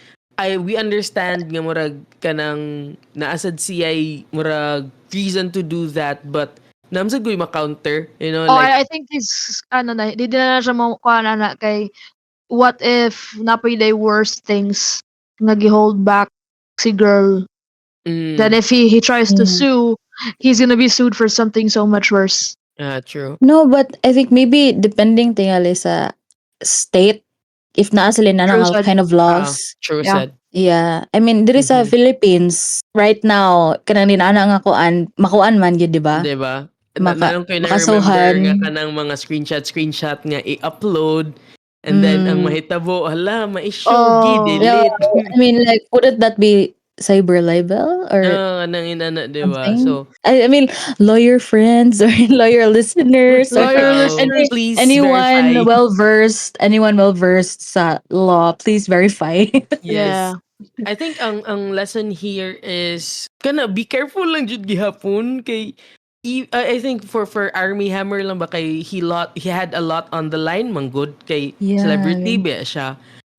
we understand nga murag kanang naasad siya murag reason to do that but namsad ko ma-counter, you know, Oh, like I think this ano na, di na siya mo kuha na kay what if napoy day worse things nga gi-hold back si girl. Then mm, if he tries to Yeah. sue, he's gonna be sued for something so much worse. true. No, but I think maybe depending tingali sa state, if naa sila na True nga said. kind of laws. True Yeah. said. Yeah. I mean, diri sa Mhm. Philippines, right now, kanang dinana nga kuan, makuan man gyud, di ba? Di ba? Maka, Nalang ko na-remember nga makasuhan. kanang mga screenshot nga i-upload and then ang Mm. mahitabo, hala, ma-issue, Oh. Yeah, delete. I mean, like, wouldn't that be cyber libel or Kanang inana, di ba? something? So, I mean, lawyer friends or lawyer listeners or Lawyer listeners. please verify. anyone well versed sa law, please verify. Yes. Yeah. I think ang lesson here is kana be careful lang jud gihapon kay I think for Army Hammer lang ba kay he had a lot on the line manggod kay celebrity Yeah. ba siya.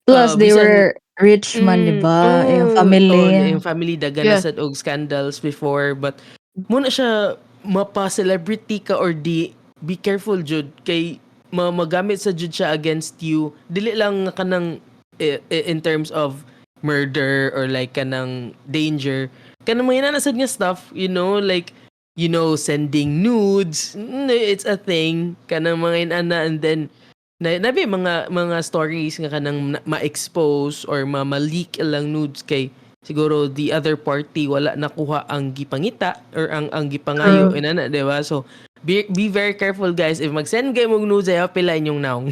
Plus, they Bisan were rich man, di ba? Yung yung family. family daga na Yeah. sad og scandals before but muna siya mapa-celebrity ka or di be careful jud kay magamit sa jud siya against you dili lang nga kanang in terms of murder or like kanang danger kanang mga nasad nga stuff like sending nudes it's a thing kanang mga inana and then nabi mga stories nga kanang ma-expose or ma-leak lang nudes kay siguro the other party wala nakuha ang gipangita or ang gipangayo True. inana di ba so be very careful guys if mag-send kayo mong nudes ay pila inyong naong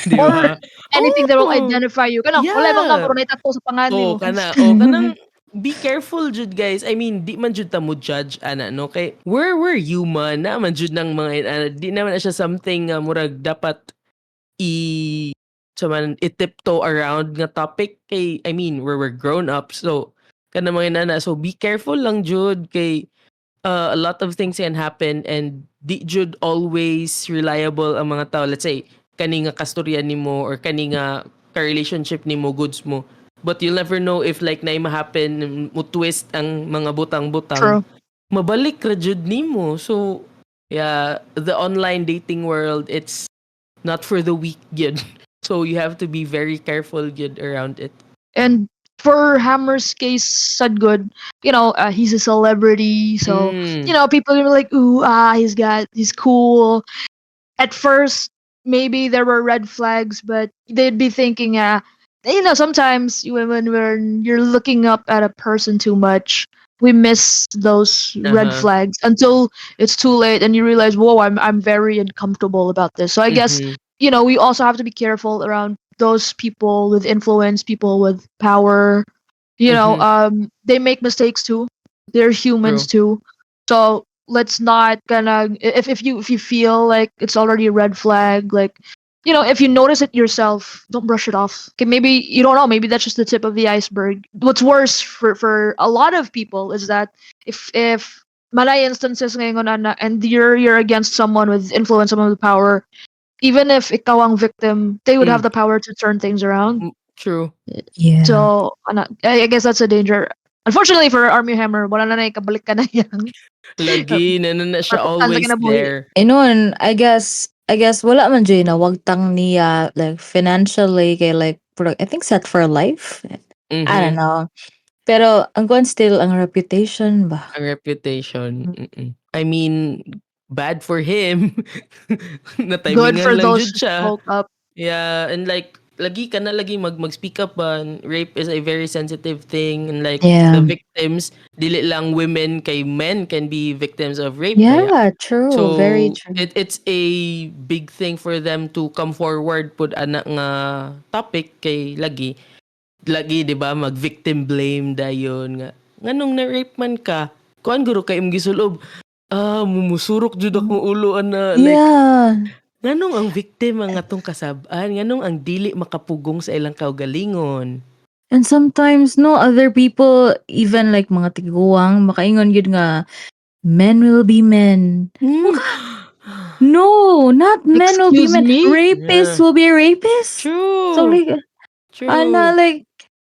di Or ba anything that will oh identify you. Kanang wala bang yeah number na tattoo sa pangalan mo. kanang be careful jud guys I mean di man jud ta mo judge ana no kay we're human na man jud nang mga di naman na siya something nga murag dapat i-tiptoe around nga topic kay I mean we're grown up so kana mga nana so be careful lang jud kay a lot of things can happen and di jud always reliable ang mga tao let's say kani nga kastorya nimo or kani nga ka-relationship nimo goods mo but you'll never know if like na ma-happen mo twist ang mga butang-butang True. mabalik ra jud nimo so yeah the online dating world it's not for the weak yun. So you have to be very careful yun around it. And for Hammer's case, said good. He's a celebrity, so people are like, "Ooh, he's cool." At first, maybe there were red flags, but they'd be thinking, sometimes when you're looking up at a person too much, we miss those red Uh-huh. flags until it's too late, and you realize, "Whoa, I'm very uncomfortable about this." So I guess Mhm. we also have to be careful around those people with influence, people with power. They make mistakes too. They're humans True. too. So let's not gonna if you feel like it's already a red flag, like if you notice it yourself, don't brush it off. Okay, maybe you don't know, maybe that's just the tip of the iceberg. What's worse for a lot of people is that if malay instances ngayon and you're against someone with influence, someone with power, even if ikaw ang victim, they would have Mm. the power to turn things around. True. Yeah. So, I guess that's a danger. Unfortunately for Army Hammer, wala na ikabalik ka na yan. Lagi na siya Matuktan sa always kinabuhi. there. Noon, I guess wala man dyan na wagtang niya like financially kay like I think set for life. I don't Mhm. know. Pero ang kuwan still ang reputation ba? Ang reputation. I mean, bad for him. Good for Natimingan lang those jud who siya. spoke up. Yeah, and like lagi ka na lagi mag-speak up ba. Rape is a very sensitive thing, and like Yeah. the victims, dili lang women kay men can be victims of rape. Kaya. Yeah, true. Very So true. it's a big thing for them to come forward pud ana nga topic kay lagi 'di ba mag-victim blame dayon nga nganong na-rape man ka kuan guro kay imong gisulob mumusurok jud akong ulo ana like Yeah. nganong ang victim ang atong kasab-an nganong ang dili makapugong sa ilang kaugalingon. And sometimes no other people even like mga tiguang makaingon gyud nga men will be men. Hmm. No, not men will be Excuse men. me? Rapists Yeah. will be rapists. True. So like ana True. like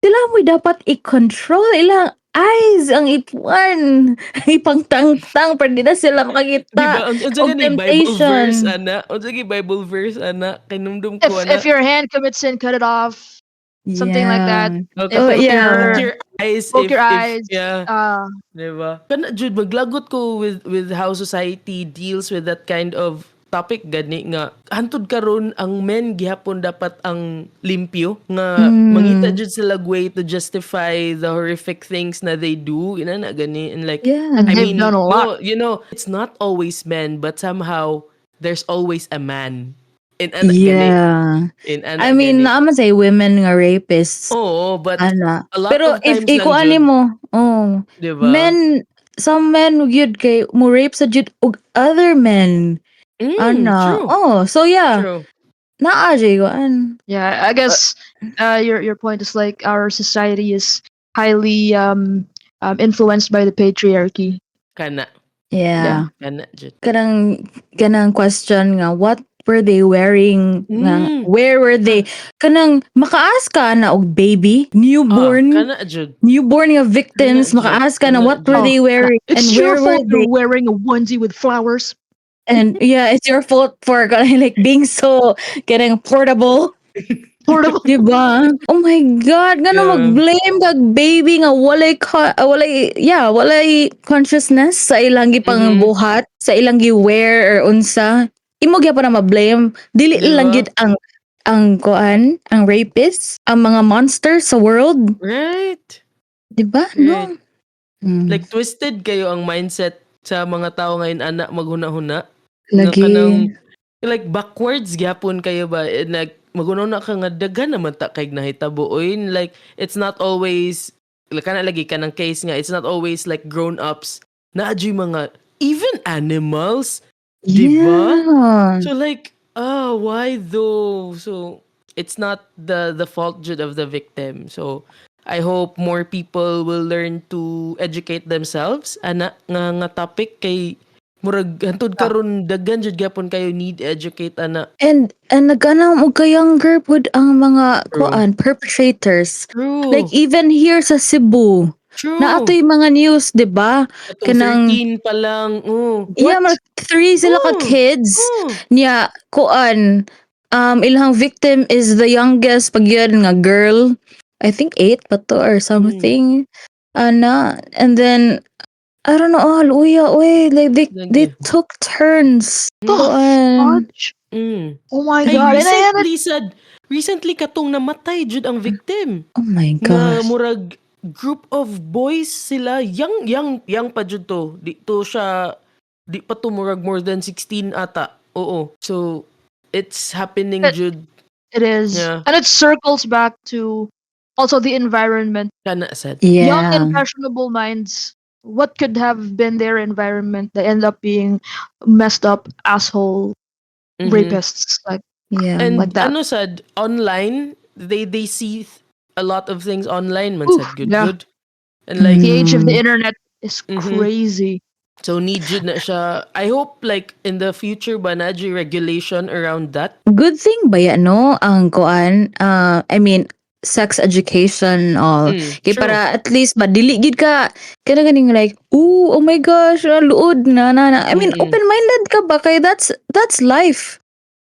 sila mo dapat i-control ilang eyes ang ipuan. Ipangtangtang para di na sila Di makakita ba? Unsa og gani Bible verse temptation. ana? Unsa gani Bible verse ana? Kinumdum If ko if ana. your hand commits sin, cut it off. Something like that. Yeah. Okay, If Oh if put your yeah. your eyes poke your if eyes, yeah, uh, 'di ba? Kana jud maglagot ko with how society deals with that kind of topic gani nga hantud karon ang men gihapon dapat ang limpyo nga mangita Mm. jud sila way to justify the horrific things na they do ina na gani and like Yeah. and I they've done mean a lot. no it's not always men but somehow there's always a man in ana gani Yeah. in I ana mean, gani naaman say women nga rapists. oo but Ana. a lot Pero of if times lang ikuan jud mo, oh, 'di ba some men gyud kay mo rape sa jud og other men. Ana. true Oh, so yeah. true Naa jay kuan. Yeah, I guess your point is like our society is highly influenced by the patriarchy. kana Yeah. kana jud Kanang question nga what were they wearing nga Mm. where were they kanang makaas ka na og baby newborn kana jud nga victims Kana jud, makaas ka na kana what were jud. they wearing and It's your where were fault you're they wearing a onesie with flowers. and yeah it's your fault for like being so getting portable. Portable. Diba? Oh my God, nga Yeah. mag-blame kag baby nga walay consciousness sa ilang gipang Mhm. buhat, sa ilang gi-wear or unsa. Imo gyapon na ma-blame. Dili Diba? lang gid ang kuan, ang rapists, ang mga monsters sa world. Right. Diba? Right. No. Mm. Like twisted kayo ang mindset sa mga tao ngayon anak maghuna-huna. Lagi. kanang like backwards gyapon kayo ba like maghuna-huna ka nga daghan naman ta kay nahitabo oy like it's not always like kana lagi kanang case nga it's not always like grown ups na mga even animals. Diba? Yeah. So like, why though? So it's not the fault jud of the victim. So I hope more people will learn to educate themselves ana nga topic kay murag hantud karon daghan jud gyapon kayo need educate ana. And nagana mo ka younger pud ang mga True. kuan perpetrators. True. Like even here sa Cebu. True. Na ato yung mga news, 'di ba? Atong kanang- 13 pa lang. Yeah, mga 3 sila ka Oh, kids. oh. Niya kuan ilang victim is the youngest pag yun nga girl. I think 8 pa to or something. Ana, and then I don't know, luya, like they Lagi. took turns. The Kuan. fudge? Mm. Oh my Hey, god. And recently katong namatay jud ang victim. Oh my Nga gosh. murag group of boys sila young pa jud to di pa to murag more than 16 ata oo so it's happening, It, Jude. it is. Yeah, And it circles back to also the environment. kana said. Young Yeah. impressionable minds, what could have been their environment? They end up being messed up asshole Mm-hmm. rapists Yeah. like And that. ano said, online, they see a lot of things online, man Oof, said, good, yeah. good. And like, The age of the Mm. internet is mm-hmm. crazy. So need Jude na siya. I hope like in the future ba na Jude, regulation around that. Good thing ba yan, no? Ang kuan, I mean, sex education all. Kay True. para at least ba dili gid ka kana ganing like, oh my gosh, luod na. I mean, Mm-mm. open-minded ka ba kay that's life.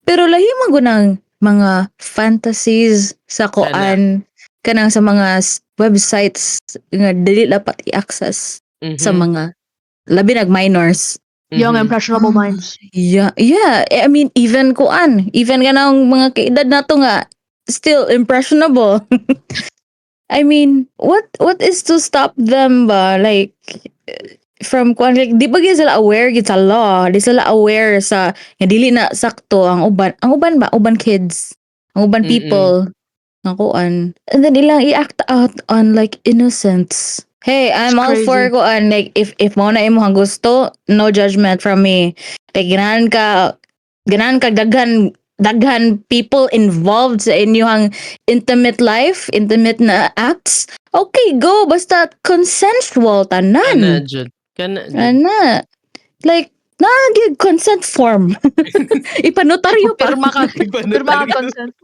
Pero lahi man gunang mga fantasies sa kuan kanang sa mga websites nga dili dapat i-access sa Mm-hmm. mga labi nag minors. Young Mm-hmm. impressionable minds. Yeah. I mean, even kuan, even ganang mga kaedad nato nga still impressionable. I mean, what is to stop them ba? Like from kuan like di ba gyud sila aware gid sa law, di sila aware sa nga dili na sakto ang uban ba, uban kids, ang uban Mm-mm. people nga kuan. And then ilang i-act out on like innocence. Hey, I'm all for crazy. kuan like if mo na imong gusto, no judgment from me. Like ganahan ka daghan people involved sa inyong intimate life, intimate na acts. Okay, go basta consensual Kana tanan. Jude. Kana Jude. Ana. Like nagig consent form. Ipanotaryo pa. Pirma ka. Pirma ka consent.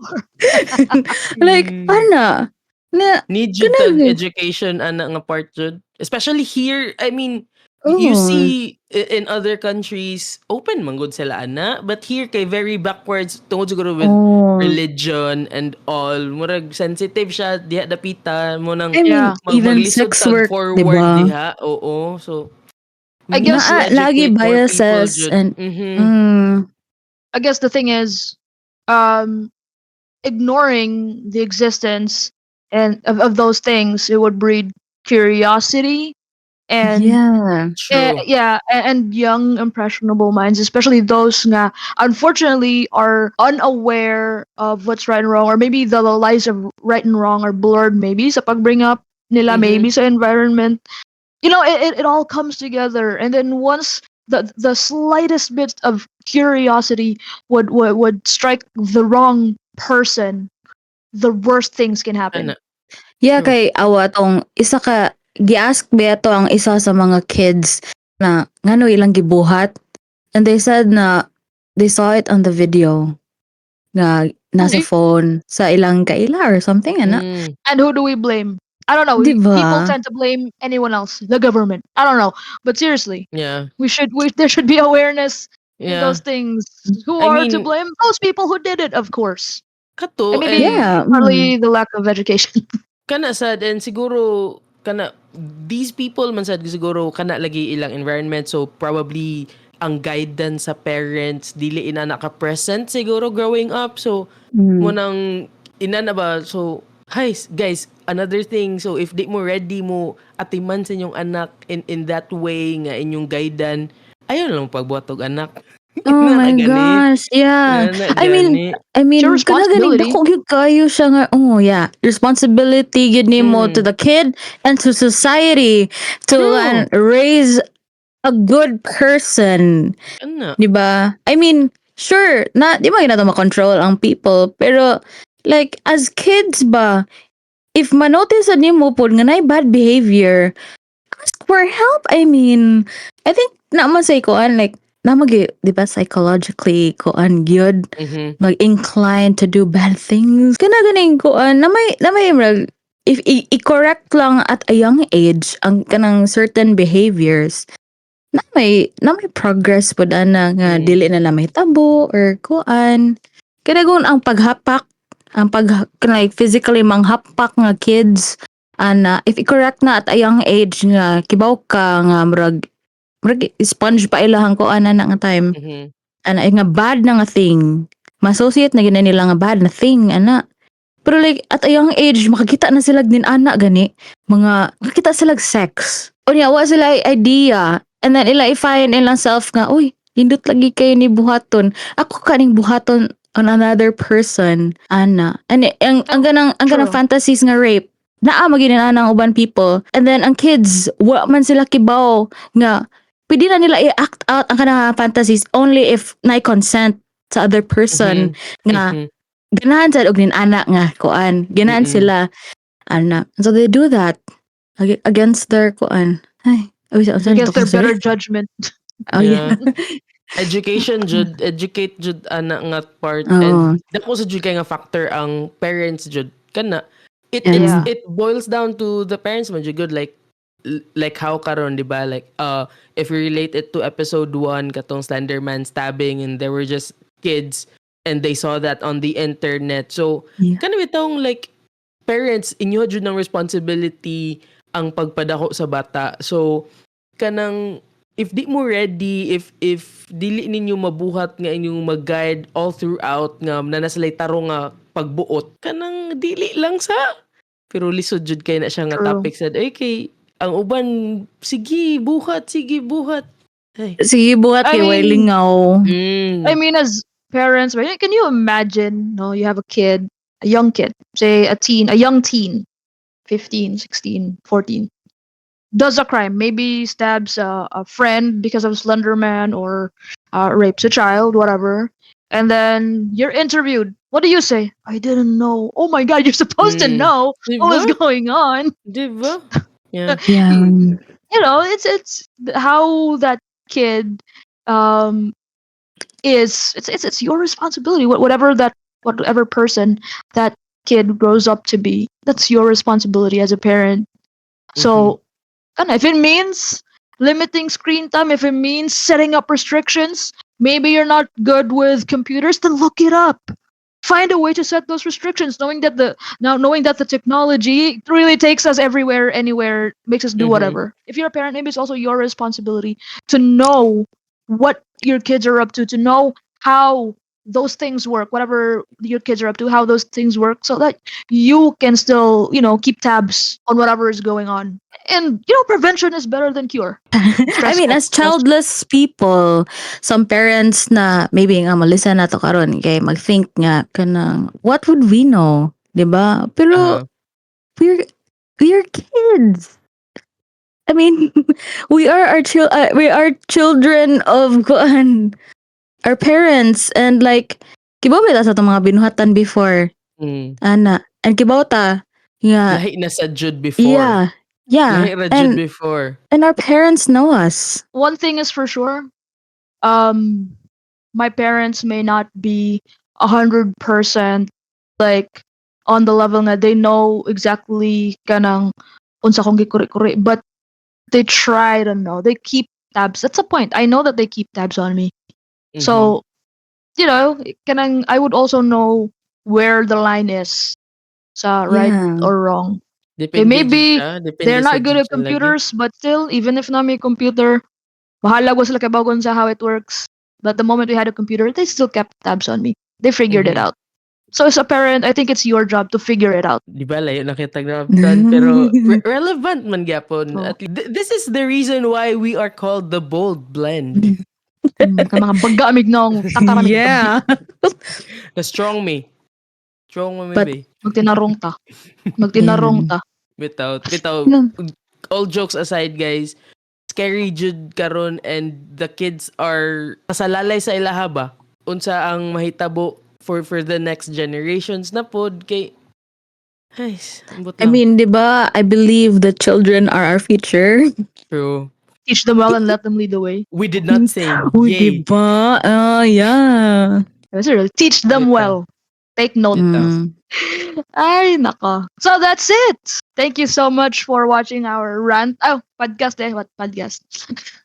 Like ana. Na Need you kana tag gyud. education ana nga part Jude. Especially here, I mean, you Oo. see in other countries, open man gud sila ana. But here kay very backwards tungod siguro with Oh. religion and all. Murag sensitive siya diha dapita mo nang I mean, Yeah. even maglisod sex tag work, forward diba? diha. Oo. So I we need guess- to Lagi educate more people, biases Jude. and Mm-hmm. I guess the thing is, ignoring the existence and of those things, it would breed curiosity and yeah. True. and young impressionable minds, especially those nga unfortunately are unaware of what's right and wrong, or maybe the lines of right and wrong are blurred maybe sa pagbring up nila, Mhm. maybe sa environment. You know, it all comes together, and then once the slightest bit of curiosity would strike the wrong person, the worst things can happen. Ana. Yeah, True. kay awa tong isa ka gi-ask beto ang isa sa mga kids na ngano ilang gibuhat, and they said na they saw it on the video nga nasa Okay. phone sa ilang kaila or something ana. Mm. And who do we blame? I don't know. Diba? People tend to blame anyone else, the government. I don't know, but seriously, Yeah. there should be awareness in Yeah. those things. Who I are to mean, blame? Those people who did it, of course. kato And maybe and Yeah. partly the lack of education. kana sad and siguro kana these people man sad siguro kana lagi ilang environment, so probably ang guidance sa parents dili ina naka-present siguro growing up, so mo Mm. nang ina na ba, so hi guys, another thing, so if di mo ready mo atiman sa inyong anak in that way nga inyong guidan, ayun lang pagbuhat og anak. Oh Ina na my gani. gosh, yeah. Ina na I mean, gani. Your kana ganing responsibility. dako gyud kayo siya nga. Oh yeah, responsibility gyud nimo to the kid and to society to True. raise a good person. Ana. Di ba? I mean, sure, na di ba nato makontrol ang people, pero like as kids ba, if manotice nimo pod nga nay bad behavior, ask for help. I mean, I think naman say koan like namagi di ba psychologically koan gyud Mhm. mag-incline to do bad things. Kana ganing koan na may murag if i-correct lang at a young age ang kanang certain behaviors na may progress pud ana nga Mm. dili na may tabo or kuan. Kinagon ang paghapak ang like physically manghapak nga kids ana if i-correct na at a young age nga kibaw ka nga murag sponge pa ilahang kuan na nga time Mhm. ana nga bad na nga thing ma-associate na gina nila nga bad na thing ana. Pero like at a young age makakita na sila din ana gani mga makakita sila sex unya wa sila idea and then ila i-find ilang self nga uy nindot lagi kayo ni buhaton ako kaning buhaton on another person ana and ang ganang True. fantasies nga rape naa maginin anang uban people and then ang kids wa man sila kibaw nga pwede na nila i-act out ang kanang fantasies only if na consent sa other person nga Mhm. ganahan sa og nin anak nga kuan ganahan Mm-mm. sila ana so they do that against their kuan ay Against their better judgment. oh yeah, Educate jud ana nga part Oo. and dako sa jud kay nga factor ang parents jud kana Yeah. it boils down to the parents man jud good like how karon di ba like if we relate it to episode 1 katong Slenderman stabbing and there were just kids and they saw that on the internet so Yeah. kana bitong like parents inyo jud ng responsibility ang pagpadako sa bata so kanang if di mo ready if dili ninyo mabuhat nga inyong mag-guide all throughout nga nanasalay tarong nga pagbuot kanang dili lang sa pero lisod jud kay na siya nga True. topic said okay ang uban sige buhat ay Sige buhat I kay mean- Wailingaw. I mean, as parents, right? Can you imagine? No, you have a kid, a young kid, say a young teen, 15, 16, 14, does a crime, maybe stabs a friend because of Slenderman or rapes a child, whatever. And then you're interviewed. What do you say? I didn't know. Oh my God, you're supposed to Mm. know what was Diba? going on. Diba? Yeah. Yeah. You know, it's how that kid is. It's your responsibility. Whatever person that kid grows up to be, that's your responsibility as a parent. So, and if it means limiting screen time, if it means setting up restrictions, maybe you're not good with computers, then look it up. Find a way to set those restrictions, knowing that the technology really takes us everywhere, anywhere, makes us do Mhm. whatever. If you're a parent, maybe it's also your responsibility to know what your kids are up to know how those things work, whatever your kids are up to, how those things work, so that you can still, keep tabs on whatever is going on. And prevention is better than cure. I mean, as childless people, some parents na maybe nga malisten na to karon kay mag-think nga kanang what would we know, 'di ba? Pero Uh-huh. we're kids. I mean, we are children of kuan our parents and like kibaw ta sa itong mga binuhatan before ana and kibaw ta nga Lahi na sa jud before. yeah Lahi ra jud and before. and our parents know us. One thing is for sure, my parents may not be 100% like on the level na they know exactly kanang unsa kong gikuri-kuri, but they try to know. They keep tabs. That's the point. I know that they keep tabs on me. So, kanang I would also know where the line is sa right Yeah. or wrong. Depende maybe jud siya, depende They're sa not good jud at siya lagi. computers, but still, even if na may computer, bahala ko sila kabagon sa how it works. But the moment we had a computer, they still kept tabs on me. They figured it Mhm. out. So as a parent, I think it's your job to figure it out. Di ba layo na kita grabtan pero relevant man gyapon. Oh. This is the reason why we are called the bold blend. Ka mga bagamig nang takaramig Yeah. The strong me. Strong me But- be. magtinarong ta. Magtinarong ta. Without No. all jokes aside guys, scary jud karon and the kids are pasalalay sa ilaha ba? Unsa ang mahitabo for the next generations na pod kay ay, ambot I lang. mean, 'di ba? I believe the children are our future. True. Teach them well and let them lead the way. We did not say Uy, yay. 'di ba? Yeah. That's it. Teach them Bitaw. well. Take note. Mm. Ay, nako. So that's it. Thank you so much for watching our rant. Oh, podcast eh. What podcast?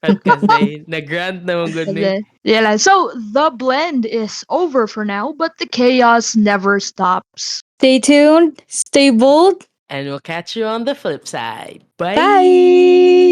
Podcast day. Nag-grant naman good ni. Yeah, like, so the blend is over for now, but the chaos never stops. Stay tuned. Stay bold. And we'll catch you on the flip side. Bye. Bye.